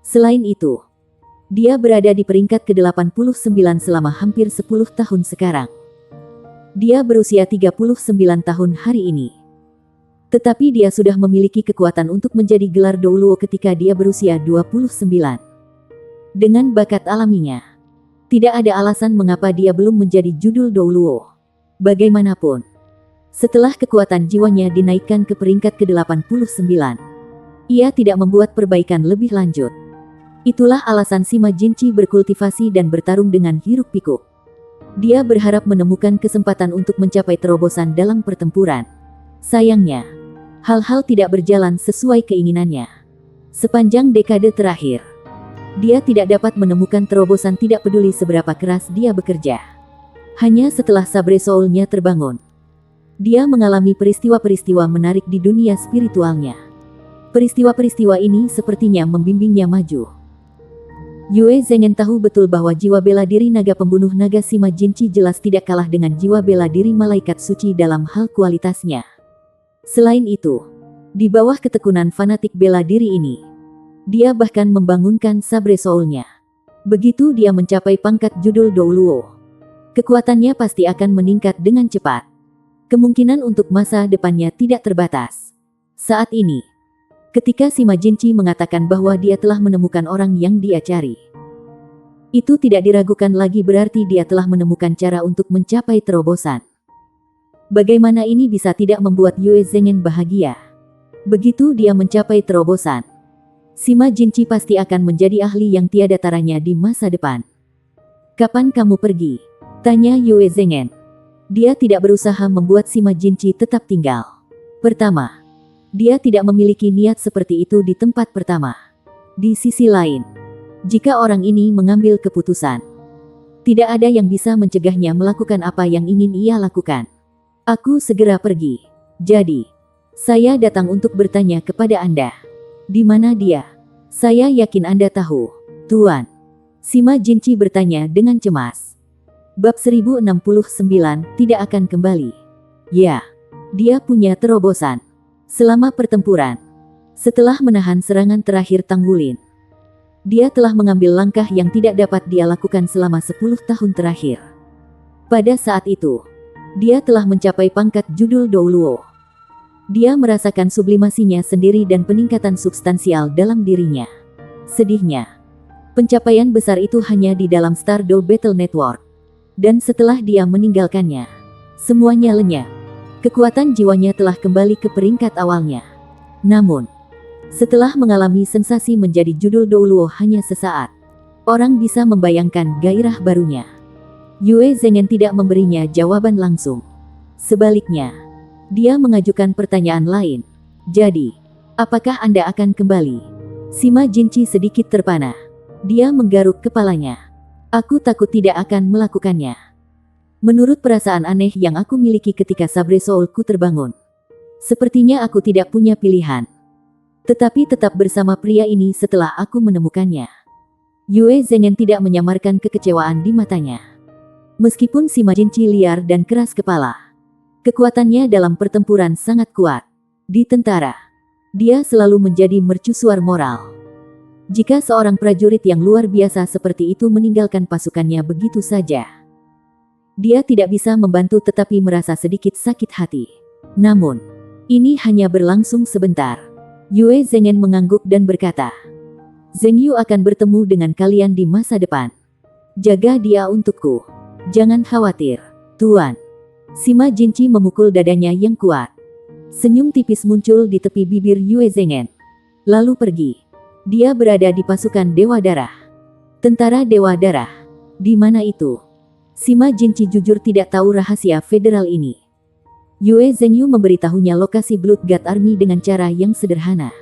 Selain itu, dia berada di peringkat ke-89 selama hampir 10 tahun sekarang. Dia berusia 39 tahun hari ini. Tetapi dia sudah memiliki kekuatan untuk menjadi gelar Douluo ketika dia berusia 29. Dengan bakat alaminya, tidak ada alasan mengapa dia belum menjadi judul Douluo. Bagaimanapun, setelah kekuatan jiwanya dinaikkan ke peringkat ke-89, ia tidak membuat perbaikan lebih lanjut. Itulah alasan Sima Jinchi berkultivasi dan bertarung dengan hiruk-pikuk. Dia berharap menemukan kesempatan untuk mencapai terobosan dalam pertempuran. Sayangnya, hal-hal tidak berjalan sesuai keinginannya. Sepanjang dekade terakhir, dia tidak dapat menemukan terobosan tidak peduli seberapa keras dia bekerja. Hanya setelah Sabre Soul-nya terbangun, dia mengalami peristiwa-peristiwa menarik di dunia spiritualnya. Peristiwa-peristiwa ini sepertinya membimbingnya maju. Yue Zhengen tahu betul bahwa jiwa bela diri naga pembunuh naga Sima Jinchi jelas tidak kalah dengan jiwa bela diri malaikat suci dalam hal kualitasnya. Selain itu, di bawah ketekunan fanatik bela diri ini, dia bahkan membangunkan sabre soulnya. Begitu dia mencapai pangkat judul Douluo, kekuatannya pasti akan meningkat dengan cepat. Kemungkinan untuk masa depannya tidak terbatas. Saat ini, ketika Sima Jinchi mengatakan bahwa dia telah menemukan orang yang dia cari, itu tidak diragukan lagi, berarti dia telah menemukan cara untuk mencapai terobosan. Bagaimana ini bisa tidak membuat Yue Zhengen bahagia? Begitu dia mencapai terobosan, Sima Jinchi pasti akan menjadi ahli yang tiada taranya di masa depan. "Kapan kamu pergi?" tanya Yue Zhengen. Dia tidak berusaha membuat Sima Jinchi tetap tinggal. Pertama, dia tidak memiliki niat seperti itu di tempat pertama. Di sisi lain, jika orang ini mengambil keputusan, tidak ada yang bisa mencegahnya melakukan apa yang ingin ia lakukan. "Aku segera pergi. Jadi, saya datang untuk bertanya kepada Anda. Di mana dia?" "Saya yakin Anda tahu, Tuan." Sima Jinchi bertanya dengan cemas. Bab 1069, tidak akan kembali. Ya, dia punya terobosan. Selama pertempuran, setelah menahan serangan terakhir Tanggulin, dia telah mengambil langkah yang tidak dapat dia lakukan selama 10 tahun terakhir. Pada saat itu, dia telah mencapai pangkat judul Douluo. Dia merasakan sublimasinya sendiri dan peningkatan substansial dalam dirinya. Sedihnya, pencapaian besar itu hanya di dalam Stardoll Battle Network. Dan setelah dia meninggalkannya, semuanya lenyap. Kekuatan jiwanya telah kembali ke peringkat awalnya. Namun, setelah mengalami sensasi menjadi judul Douluo hanya sesaat, orang bisa membayangkan gairah barunya. Yue Zhengen tidak memberinya jawaban langsung. Sebaliknya, dia mengajukan pertanyaan lain. "Jadi, apakah Anda akan kembali?" Sima Jinchi sedikit terpana. Dia menggaruk kepalanya. "Aku takut tidak akan melakukannya. Menurut perasaan aneh yang aku miliki ketika sabre soulku terbangun, sepertinya aku tidak punya pilihan. Tetapi tetap bersama pria ini setelah aku menemukannya." Yue Zhengen tidak menyamarkan kekecewaan di matanya. Meskipun Sima Jinchi liar dan keras kepala, kekuatannya dalam pertempuran sangat kuat. Di tentara, dia selalu menjadi mercusuar moral. Jika seorang prajurit yang luar biasa seperti itu meninggalkan pasukannya begitu saja, dia tidak bisa membantu tetapi merasa sedikit sakit hati. Namun, ini hanya berlangsung sebentar. Yue Zhengen mengangguk dan berkata, "Zheng Yu akan bertemu dengan kalian di masa depan. Jaga dia untukku. Jangan khawatir, Tuan." Sima Jinchi memukul dadanya yang kuat. Senyum tipis muncul di tepi bibir Yue Zhengen. Lalu pergi. Dia berada di pasukan Dewa Darah. Tentara Dewa Darah. Di mana itu? Sima Jinchi jujur tidak tahu rahasia federal ini. Yue Zhengyu memberitahunya lokasi Blood God Army dengan cara yang sederhana.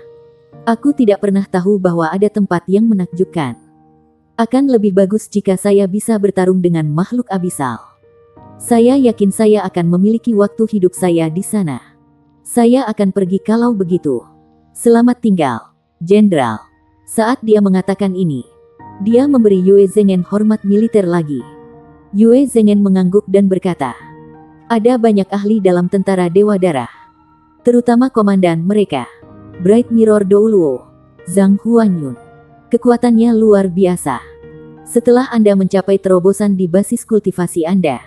"Aku tidak pernah tahu bahwa ada tempat yang menakjubkan. Akan lebih bagus jika saya bisa bertarung dengan makhluk abisal. Saya yakin saya akan memiliki waktu hidup saya di sana. Saya akan pergi kalau begitu. Selamat tinggal, Jenderal." Saat dia mengatakan ini, dia memberi Yue Zhengen hormat militer lagi. Yue Zhengen mengangguk dan berkata, "Ada banyak ahli dalam tentara Dewa Darah, terutama komandan mereka, Bright Mirror Douluo, Zhang Huanyun. Kekuatannya luar biasa. Setelah Anda mencapai terobosan di basis kultivasi Anda,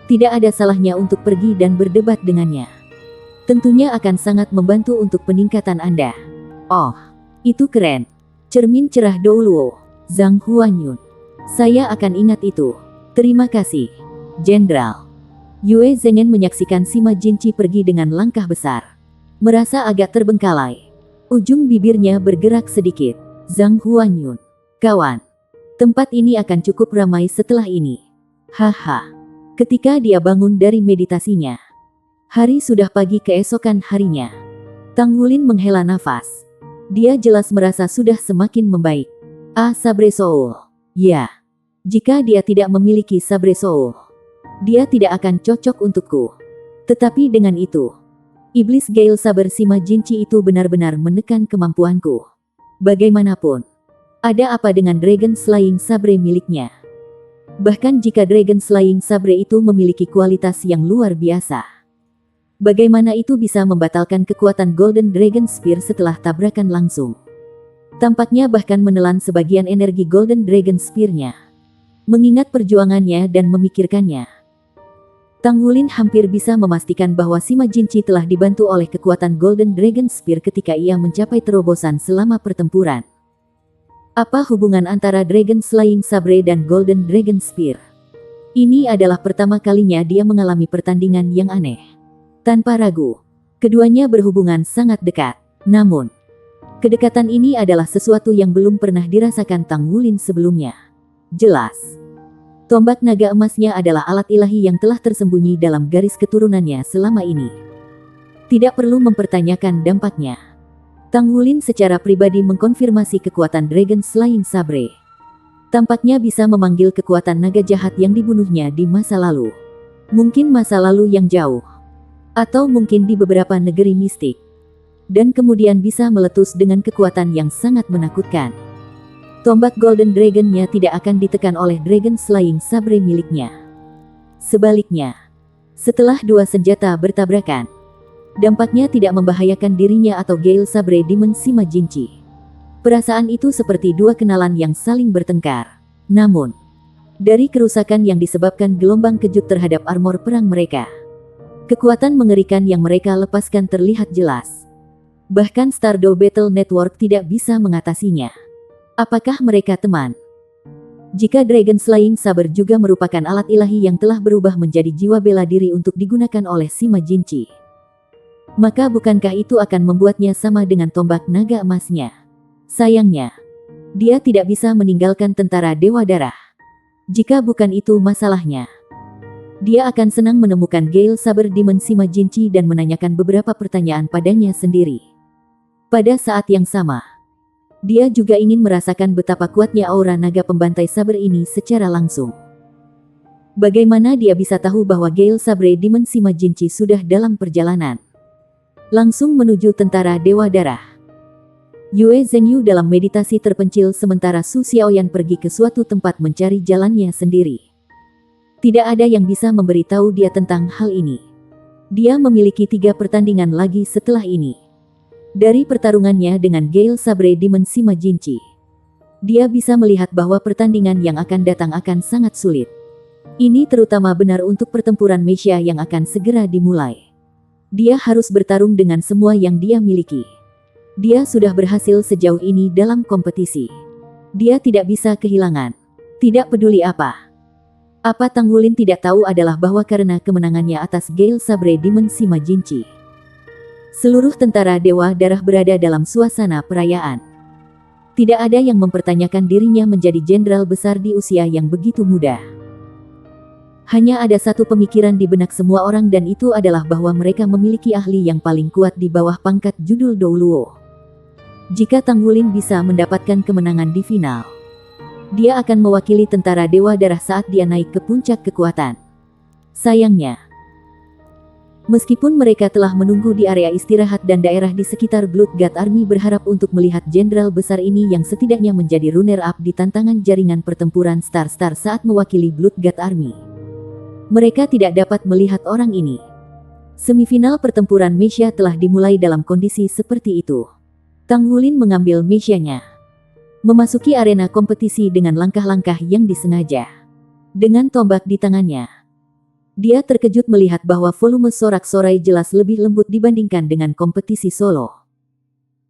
tidak ada salahnya untuk pergi dan berdebat dengannya. Tentunya akan sangat membantu untuk peningkatan Anda." "Oh, itu keren. Cermin cerah Douluo, Zhang Huanyun. Saya akan ingat itu. Terima kasih, Jenderal." Yue Zhengen menyaksikan Sima Jinchi pergi dengan langkah besar. Merasa agak terbengkalai. Ujung bibirnya bergerak sedikit. "Zhang Huanyun, kawan. Tempat ini akan cukup ramai setelah ini." Haha. Ketika dia bangun dari meditasinya, hari sudah pagi keesokan harinya. Tanggulin menghela nafas. Dia jelas merasa sudah semakin membaik. Sabre soul. Ya. Jika dia tidak memiliki sabre soul, dia tidak akan cocok untukku. Tetapi dengan itu, Iblis Gale Saber Sima Jinchi itu benar-benar menekan kemampuanku. Bagaimanapun, ada apa dengan Dragon Slaying Sabre miliknya? Bahkan jika Dragon Slaying Sabre itu memiliki kualitas yang luar biasa, bagaimana itu bisa membatalkan kekuatan Golden Dragon Spear setelah tabrakan langsung? Tampaknya bahkan menelan sebagian energi Golden Dragon Spear-nya. Mengingat perjuangannya dan memikirkannya, Tang Wulin hampir bisa memastikan bahwa Sima Jinchi telah dibantu oleh kekuatan Golden Dragon Spear ketika ia mencapai terobosan selama pertempuran. Apa hubungan antara Dragon Slaying Sabre dan Golden Dragon Spear? Ini adalah pertama kalinya dia mengalami pertandingan yang aneh. Tanpa ragu, keduanya berhubungan sangat dekat. Namun, kedekatan ini adalah sesuatu yang belum pernah dirasakan Tang Wulin sebelumnya. Jelas, tombak naga emasnya adalah alat ilahi yang telah tersembunyi dalam garis keturunannya selama ini. Tidak perlu mempertanyakan dampaknya. Tang Wulin secara pribadi mengkonfirmasi kekuatan Dragon Slaying Sabre. Tampaknya bisa memanggil kekuatan naga jahat yang dibunuhnya di masa lalu. Mungkin masa lalu yang jauh. Atau mungkin di beberapa negeri mistik. Dan kemudian bisa meletus dengan kekuatan yang sangat menakutkan. Tombak Golden Dragon-nya tidak akan ditekan oleh Dragon Slaying Sabre miliknya. Sebaliknya, setelah dua senjata bertabrakan, dampaknya tidak membahayakan dirinya atau Gale Sabre Demon Sima Jinchi. Perasaan itu seperti dua kenalan yang saling bertengkar. Namun, dari kerusakan yang disebabkan gelombang kejut terhadap armor perang mereka, kekuatan mengerikan yang mereka lepaskan terlihat jelas. Bahkan Stardew Battle Network tidak bisa mengatasinya. Apakah mereka teman? Jika Dragon Slaying Saber juga merupakan alat ilahi yang telah berubah menjadi jiwa bela diri untuk digunakan oleh Sima Jinchi, maka bukankah itu akan membuatnya sama dengan tombak naga emasnya? Sayangnya, dia tidak bisa meninggalkan tentara Dewa Darah. Jika bukan itu masalahnya, dia akan senang menemukan Gale Saber Demon Sima Jinchi dan menanyakan beberapa pertanyaan padanya sendiri. Pada saat yang sama, dia juga ingin merasakan betapa kuatnya aura naga pembantai saber ini secara langsung. Bagaimana dia bisa tahu bahwa Gale Sabre Demon Sima Jinchi sudah dalam perjalanan langsung menuju tentara Dewa Darah? Yue Zhengyu dalam meditasi terpencil sementara Su Xiaoyan pergi ke suatu tempat mencari jalannya sendiri. Tidak ada yang bisa memberitahu dia tentang hal ini. Dia memiliki 3 pertandingan lagi setelah ini. Dari pertarungannya dengan Gale Sabre Demon Sima Jinchi, dia bisa melihat bahwa pertandingan yang akan datang akan sangat sulit. Ini terutama benar untuk pertempuran Meisha yang akan segera dimulai. Dia harus bertarung dengan semua yang dia miliki. Dia sudah berhasil sejauh ini dalam kompetisi. Dia tidak bisa kehilangan. Tidak peduli apa. Apa Tang Wulin tidak tahu adalah bahwa karena kemenangannya atas Gale Sabre Demon Sima Jinchi, seluruh tentara Dewa Darah berada dalam suasana perayaan. Tidak ada yang mempertanyakan dirinya menjadi jenderal besar di usia yang begitu muda. Hanya ada satu pemikiran di benak semua orang dan itu adalah bahwa mereka memiliki ahli yang paling kuat di bawah pangkat judul Douluo. Jika Tang Wulin bisa mendapatkan kemenangan di final, dia akan mewakili tentara Dewa Darah saat dia naik ke puncak kekuatan. Sayangnya, meskipun mereka telah menunggu di area istirahat dan daerah di sekitar Bloodgod Army berharap untuk melihat jenderal besar ini yang setidaknya menjadi runner-up di tantangan jaringan pertempuran Star-Star saat mewakili Bloodgod Army, mereka tidak dapat melihat orang ini. Semifinal pertempuran Meisha telah dimulai dalam kondisi seperti itu. Tang Wulin mengambil Meisha-nya, memasuki arena kompetisi dengan langkah-langkah yang disengaja. Dengan tombak di tangannya, dia terkejut melihat bahwa volume sorak-sorai jelas lebih lembut dibandingkan dengan kompetisi solo.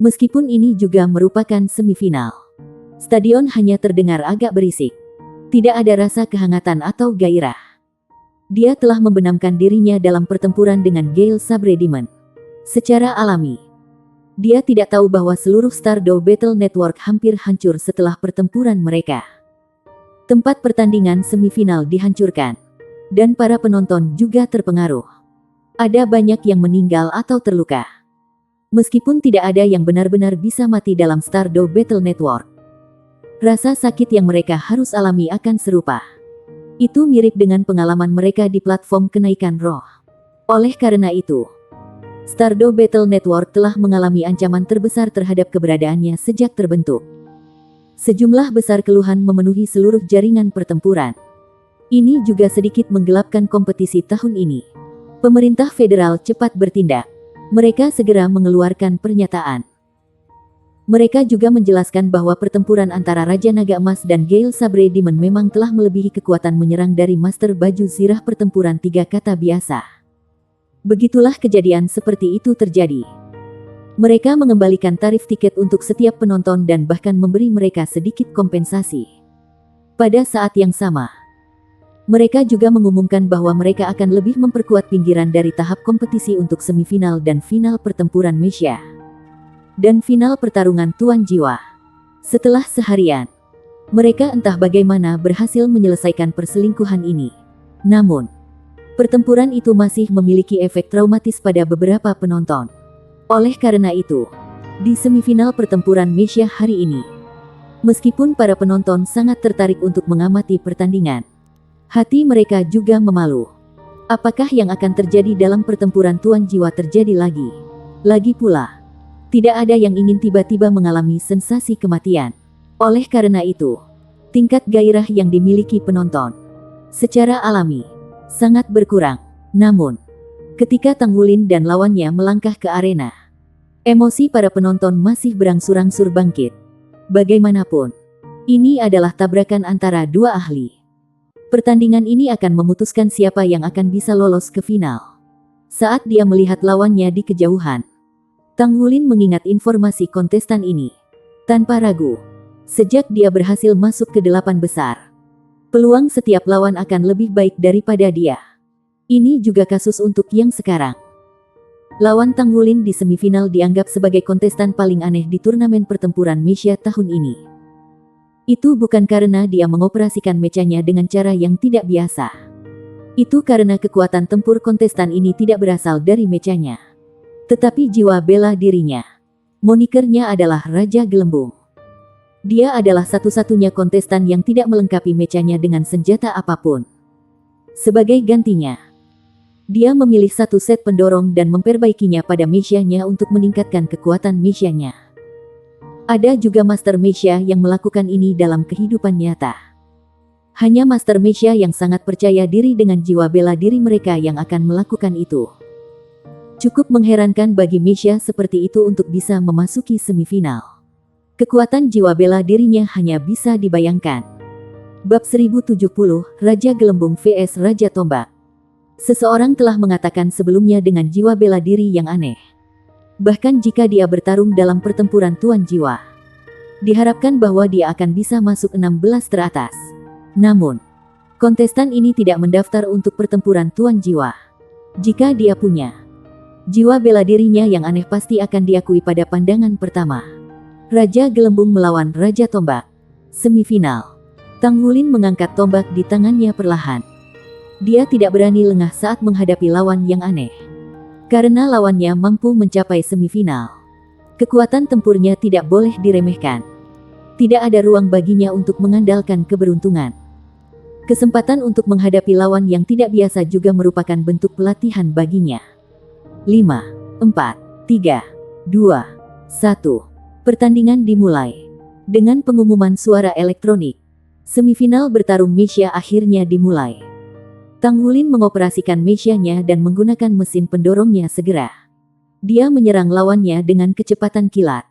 Meskipun ini juga merupakan semifinal, stadion hanya terdengar agak berisik. Tidak ada rasa kehangatan atau gairah. Dia telah membenamkan dirinya dalam pertempuran dengan Gale Sabre Demon. Secara alami, dia tidak tahu bahwa seluruh Stardew Battle Network hampir hancur setelah pertempuran mereka. Tempat pertandingan semifinal dihancurkan, dan para penonton juga terpengaruh. Ada banyak yang meninggal atau terluka. Meskipun tidak ada yang benar-benar bisa mati dalam Stardew Battle Network, rasa sakit yang mereka harus alami akan serupa. Itu mirip dengan pengalaman mereka di platform kenaikan roh. Oleh karena itu, Stardo Battle Network telah mengalami ancaman terbesar terhadap keberadaannya sejak terbentuk. Sejumlah besar keluhan memenuhi seluruh jaringan pertempuran. Ini juga sedikit menggelapkan kompetisi tahun ini. Pemerintah federal cepat bertindak. Mereka segera mengeluarkan pernyataan. Mereka juga menjelaskan bahwa pertempuran antara Raja Naga Emas dan Gale Sabre Demon memang telah melebihi kekuatan menyerang dari Master Baju Zirah pertempuran tiga kata biasa. Begitulah kejadian seperti itu terjadi. Mereka mengembalikan tarif tiket untuk setiap penonton dan bahkan memberi mereka sedikit kompensasi. Pada saat yang sama, mereka juga mengumumkan bahwa mereka akan lebih memperkuat pinggiran dari tahap kompetisi untuk semifinal dan final pertempuran Mesia dan final pertarungan Tuan Jiwa. Setelah seharian, mereka entah bagaimana berhasil menyelesaikan perselingkuhan ini. Namun, pertempuran itu masih memiliki efek traumatis pada beberapa penonton. Oleh karena itu, di semifinal pertempuran Mesia hari ini, meskipun para penonton sangat tertarik untuk mengamati pertandingan, hati mereka juga memalu. Apakah yang akan terjadi dalam pertempuran Tuan Jiwa terjadi lagi? Lagi pula, tidak ada yang ingin tiba-tiba mengalami sensasi kematian. Oleh karena itu, tingkat gairah yang dimiliki penonton secara alami sangat berkurang. Namun, ketika Tang Wulin dan lawannya melangkah ke arena, emosi para penonton masih berangsur-angsur bangkit. Bagaimanapun, ini adalah tabrakan antara dua ahli. Pertandingan ini akan memutuskan siapa yang akan bisa lolos ke final. Saat dia melihat lawannya di kejauhan, Tang Wulin mengingat informasi kontestan ini. Tanpa ragu, sejak dia berhasil masuk ke 8 besar, peluang setiap lawan akan lebih baik daripada dia. Ini juga kasus untuk yang sekarang. Lawan Tang Wulin di semifinal dianggap sebagai kontestan paling aneh di turnamen pertempuran Mesia tahun ini. Itu bukan karena dia mengoperasikan mechanya dengan cara yang tidak biasa. Itu karena kekuatan tempur kontestan ini tidak berasal dari mechanya, tetapi jiwa bela dirinya. Monikernya adalah Raja Gelembung. Dia adalah satu-satunya kontestan yang tidak melengkapi mechanya dengan senjata apapun. Sebagai gantinya, dia memilih satu set pendorong dan memperbaikinya pada mechanya untuk meningkatkan kekuatan mechanya. Ada juga Master Mecha yang melakukan ini dalam kehidupan nyata. Hanya Master Mecha yang sangat percaya diri dengan jiwa bela diri mereka yang akan melakukan itu. Cukup mengherankan bagi Mecha seperti itu untuk bisa memasuki semifinal. Kekuatan jiwa bela dirinya hanya bisa dibayangkan. Bab 1070, Raja Gelembung vs Raja Tombak. Seseorang telah mengatakan sebelumnya dengan jiwa bela diri yang aneh. Bahkan jika dia bertarung dalam pertempuran Tuan Jiwa, diharapkan bahwa dia akan bisa masuk 16 teratas. Namun, kontestan ini tidak mendaftar untuk pertempuran Tuan Jiwa. Jika dia punya jiwa bela dirinya yang aneh, pasti akan diakui pada pandangan pertama. Raja Gelembung melawan Raja Tombak. Semifinal. Tang Wulin mengangkat tombak di tangannya perlahan. Dia tidak berani lengah saat menghadapi lawan yang aneh. Karena lawannya mampu mencapai semifinal, kekuatan tempurnya tidak boleh diremehkan. Tidak ada ruang baginya untuk mengandalkan keberuntungan. Kesempatan untuk menghadapi lawan yang tidak biasa juga merupakan bentuk pelatihan baginya. 5, 4, 3, 2, 1. Pertandingan dimulai. Dengan pengumuman suara elektronik, semifinal bertarung Mecha akhirnya dimulai. Tang Wulin mengoperasikan mechanya dan menggunakan mesin pendorongnya segera. Dia menyerang lawannya dengan kecepatan kilat.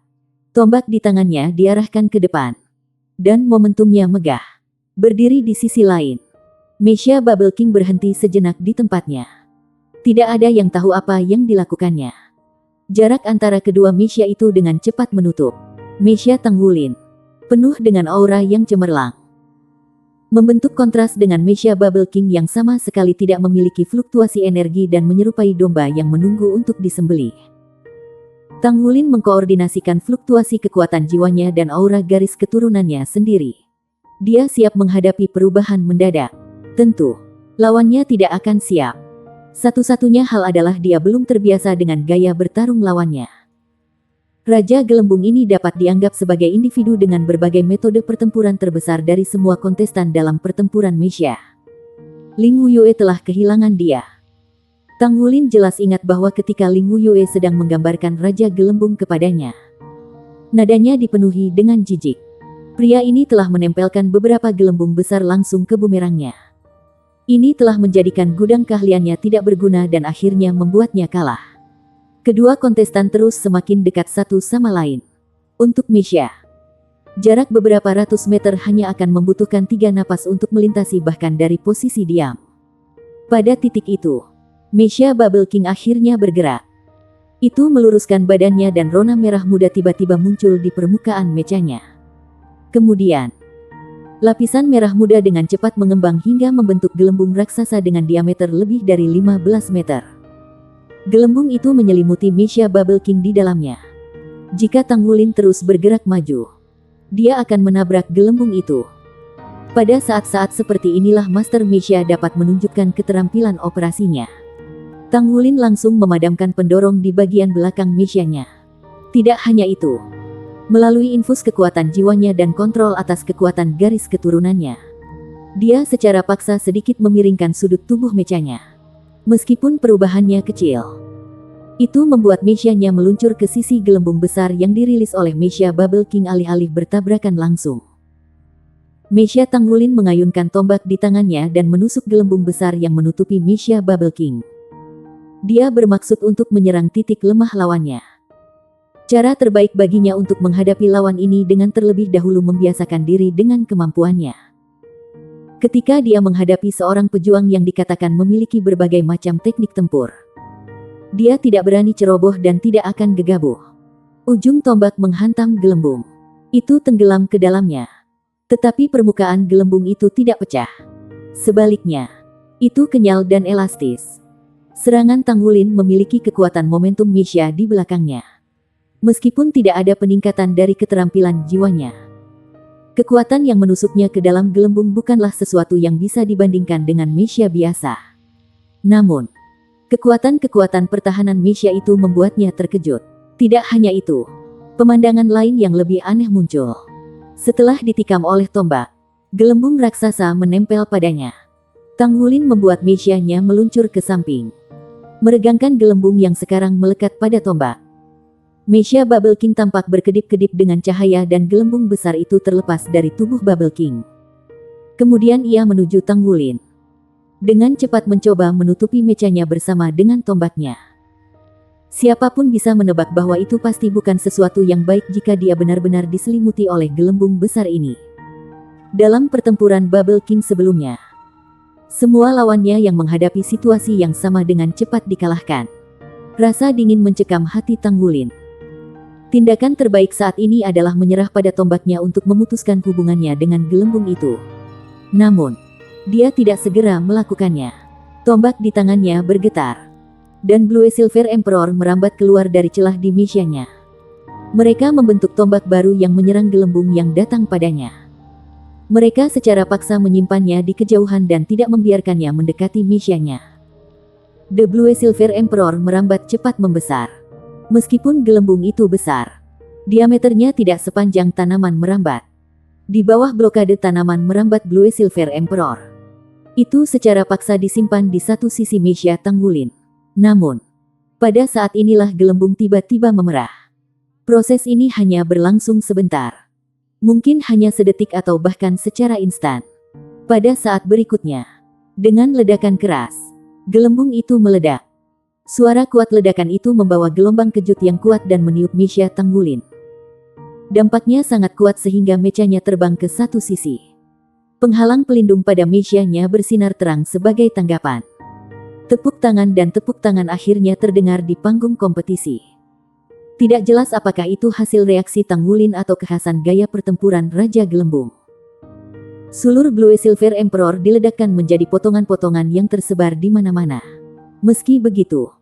Tombak di tangannya diarahkan ke depan, dan momentumnya megah. Berdiri di sisi lain, Mecha Bubble King berhenti sejenak di tempatnya. Tidak ada yang tahu apa yang dilakukannya. Jarak antara kedua Mecha itu dengan cepat menutup Mecha Tang Wulin, penuh dengan aura yang cemerlang. Membentuk kontras dengan Mecha Bubble King yang sama sekali tidak memiliki fluktuasi energi dan menyerupai domba yang menunggu untuk disembelih. Tang Wulin mengkoordinasikan fluktuasi kekuatan jiwanya dan aura garis keturunannya sendiri. Dia siap menghadapi perubahan mendadak. Tentu, lawannya tidak akan siap. Satu-satunya hal adalah dia belum terbiasa dengan gaya bertarung lawannya. Raja Gelembung ini dapat dianggap sebagai individu dengan berbagai metode pertempuran terbesar dari semua kontestan dalam pertempuran Mecha. Ling Wuyue telah kehilangan dia. Tang Wulin jelas ingat bahwa ketika Ling Wuyue sedang menggambarkan Raja Gelembung kepadanya, nadanya dipenuhi dengan jijik. Pria ini telah menempelkan beberapa gelembung besar langsung ke bumerangnya. Ini telah menjadikan gudang keahliannya tidak berguna dan akhirnya membuatnya kalah. Kedua kontestan terus semakin dekat satu sama lain. Untuk Misha, jarak beberapa ratus meter hanya akan membutuhkan 3 napas untuk melintasi bahkan dari posisi diam. Pada titik itu, Misha Bubble King akhirnya bergerak. Itu meluruskan badannya dan rona merah muda tiba-tiba muncul di permukaan mechanya. Kemudian, lapisan merah muda dengan cepat mengembang hingga membentuk gelembung raksasa dengan diameter lebih dari 15 meter. Gelembung itu menyelimuti Misha Bubble King di dalamnya. Jika Tang Wulin terus bergerak maju, dia akan menabrak gelembung itu. Pada saat-saat seperti inilah Master Misha dapat menunjukkan keterampilan operasinya. Tang Wulin langsung memadamkan pendorong di bagian belakang Misha-nya. Tidak hanya itu, melalui infus kekuatan jiwanya dan kontrol atas kekuatan garis keturunannya, dia secara paksa sedikit memiringkan sudut tubuh mechanya. Meskipun perubahannya kecil, itu membuat Misha-nya meluncur ke sisi gelembung besar yang dirilis oleh Misha Bubble King alih-alih bertabrakan langsung. Misha Tang Wulin mengayunkan tombak di tangannya dan menusuk gelembung besar yang menutupi Misha Bubble King. Dia bermaksud untuk menyerang titik lemah lawannya. Cara terbaik baginya untuk menghadapi lawan ini dengan terlebih dahulu membiasakan diri dengan kemampuannya. Ketika dia menghadapi seorang pejuang yang dikatakan memiliki berbagai macam teknik tempur, dia tidak berani ceroboh dan tidak akan gegabah. Ujung tombak menghantam gelembung. Itu tenggelam ke dalamnya. Tetapi permukaan gelembung itu tidak pecah. Sebaliknya, itu kenyal dan elastis. Serangan Tang Wulin memiliki kekuatan momentum Misha di belakangnya. Meskipun tidak ada peningkatan dari keterampilan jiwanya, kekuatan yang menusuknya ke dalam gelembung bukanlah sesuatu yang bisa dibandingkan dengan Misha biasa. Namun, kekuatan-kekuatan pertahanan Misha itu membuatnya terkejut. Tidak hanya itu, pemandangan lain yang lebih aneh muncul. Setelah ditikam oleh tombak, gelembung raksasa menempel padanya. Tang Wulin membuat Misha-nya meluncur ke samping, meregangkan gelembung yang sekarang melekat pada tombak. Misha Bubble King tampak berkedip-kedip dengan cahaya dan gelembung besar itu terlepas dari tubuh Bubble King. Kemudian ia menuju Tang Wulin. Dengan cepat mencoba menutupi mechanya bersama dengan tombaknya. Siapapun bisa menebak bahwa itu pasti bukan sesuatu yang baik jika dia benar-benar diselimuti oleh gelembung besar ini. Dalam pertempuran Bubble King sebelumnya, semua lawannya yang menghadapi situasi yang sama dengan cepat dikalahkan. Rasa dingin mencekam hati Tang Wulin. Tindakan terbaik saat ini adalah menyerah pada tombaknya untuk memutuskan hubungannya dengan gelembung itu. Namun, dia tidak segera melakukannya. Tombak di tangannya bergetar, dan Blue Silver Emperor merambat keluar dari celah di Misha-nya. Mereka membentuk tombak baru yang menyerang gelembung yang datang padanya. Mereka secara paksa menyimpannya di kejauhan dan tidak membiarkannya mendekati Misha-nya. The Blue Silver Emperor merambat cepat membesar. Meskipun gelembung itu besar, diameternya tidak sepanjang tanaman merambat. Di bawah blokade tanaman merambat Blue Silver Emperor, itu secara paksa disimpan di satu sisi Misha Tang Wulin. Namun, pada saat inilah gelembung tiba-tiba memerah. Proses ini hanya berlangsung sebentar. Mungkin hanya sedetik atau bahkan secara instan. Pada saat berikutnya, dengan ledakan keras, gelembung itu meledak. Suara kuat ledakan itu membawa gelombang kejut yang kuat dan meniup Misha Tang Wulin. Dampaknya sangat kuat sehingga mechanya terbang ke satu sisi. Penghalang pelindung pada Misha-nya bersinar terang sebagai tanggapan. Tepuk tangan dan tepuk tangan akhirnya terdengar di panggung kompetisi. Tidak jelas apakah itu hasil reaksi Tang Wulin atau kekhasan gaya pertempuran Raja Gelembung. Sulur Blue Silver Emperor diledakkan menjadi potongan-potongan yang tersebar di mana-mana. Meski begitu,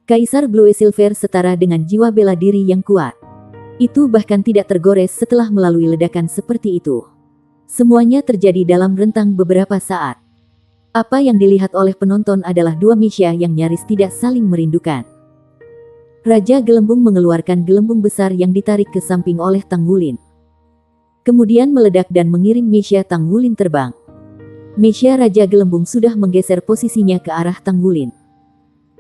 Kaisar Blue Silver setara dengan jiwa bela diri yang kuat. Itu bahkan tidak tergores setelah melalui ledakan seperti itu. Semuanya terjadi dalam rentang beberapa saat. Apa yang dilihat oleh penonton adalah dua Misha yang nyaris tidak saling merindukan. Raja Gelembung mengeluarkan gelembung besar yang ditarik ke samping oleh Tang Wulin. Kemudian meledak dan mengirim Misha Tang Wulin terbang. Misha Raja Gelembung sudah menggeser posisinya ke arah Tang Wulin.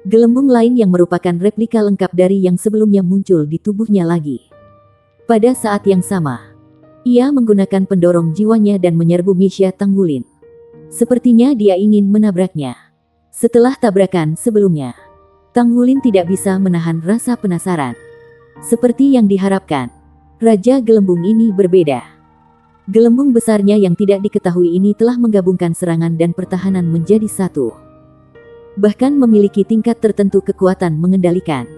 Gelembung lain yang merupakan replika lengkap dari yang sebelumnya muncul di tubuhnya lagi. Pada saat yang sama, ia menggunakan pendorong jiwanya dan menyerbu Misha Tanggulin. Sepertinya dia ingin menabraknya. Setelah tabrakan sebelumnya, Tanggulin tidak bisa menahan rasa penasaran. Seperti yang diharapkan, Raja Gelembung ini berbeda. Gelembung besarnya yang tidak diketahui ini telah menggabungkan serangan dan pertahanan menjadi satu. Bahkan memiliki tingkat tertentu kekuatan mengendalikan.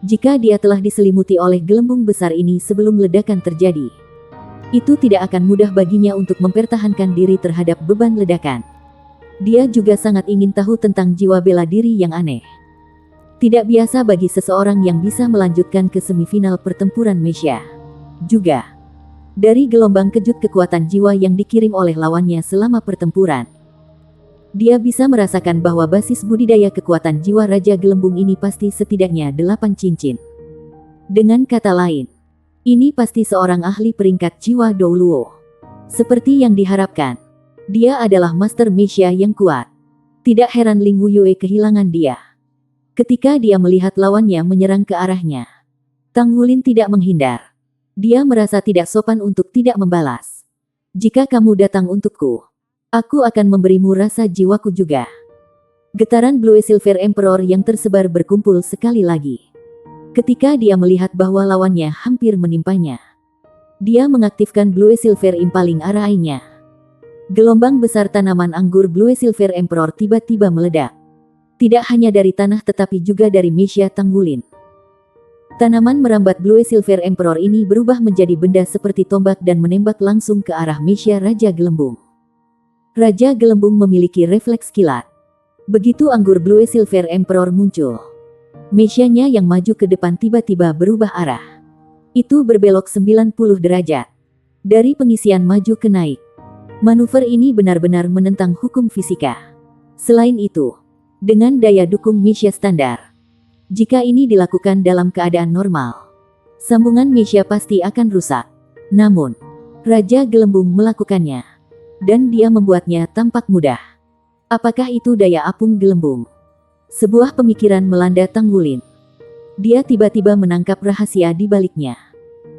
Jika dia telah diselimuti oleh gelembung besar ini sebelum ledakan terjadi, itu tidak akan mudah baginya untuk mempertahankan diri terhadap beban ledakan. Dia juga sangat ingin tahu tentang jiwa bela diri yang aneh. Tidak biasa bagi seseorang yang bisa melanjutkan ke semifinal pertempuran Mesya. Juga, dari gelombang kejut kekuatan jiwa yang dikirim oleh lawannya selama pertempuran, dia bisa merasakan bahwa basis budidaya kekuatan jiwa Raja Gelembung ini pasti setidaknya 8 cincin. Dengan kata lain, ini pasti seorang ahli peringkat jiwa Douluo. Seperti yang diharapkan, dia adalah Master Mesya yang kuat. Tidak heran Ling Wuyue kehilangan dia. Ketika dia melihat lawannya menyerang ke arahnya, Tang Wulin tidak menghindar. Dia merasa tidak sopan untuk tidak membalas. Jika kamu datang untukku, aku akan memberimu rasa jiwaku juga. Getaran Blue Silver Emperor yang tersebar berkumpul sekali lagi. Ketika dia melihat bahwa lawannya hampir menimpanya, dia mengaktifkan Blue Silver Impaling Arainya. Gelombang besar tanaman anggur Blue Silver Emperor tiba-tiba meledak. Tidak hanya dari tanah tetapi juga dari Mesya Tanggulin. Tanaman merambat Blue Silver Emperor ini berubah menjadi benda seperti tombak dan menembak langsung ke arah Mesya Raja Gelembung. Raja Gelembung memiliki refleks kilat. Begitu anggur Blue Silver Emperor muncul, Mesyanya yang maju ke depan tiba-tiba berubah arah. Itu berbelok 90 derajat. Dari pengisian maju ke naik. Manuver ini benar-benar menentang hukum fisika. Selain itu, dengan daya dukung Mesya standar, jika ini dilakukan dalam keadaan normal, sambungan Mesya pasti akan rusak. Namun, Raja Gelembung melakukannya. Dan dia membuatnya tampak mudah. Apakah itu daya apung gelembung? Sebuah pemikiran melanda Tang Wulin. Dia tiba-tiba menangkap rahasia di baliknya.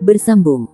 Bersambung.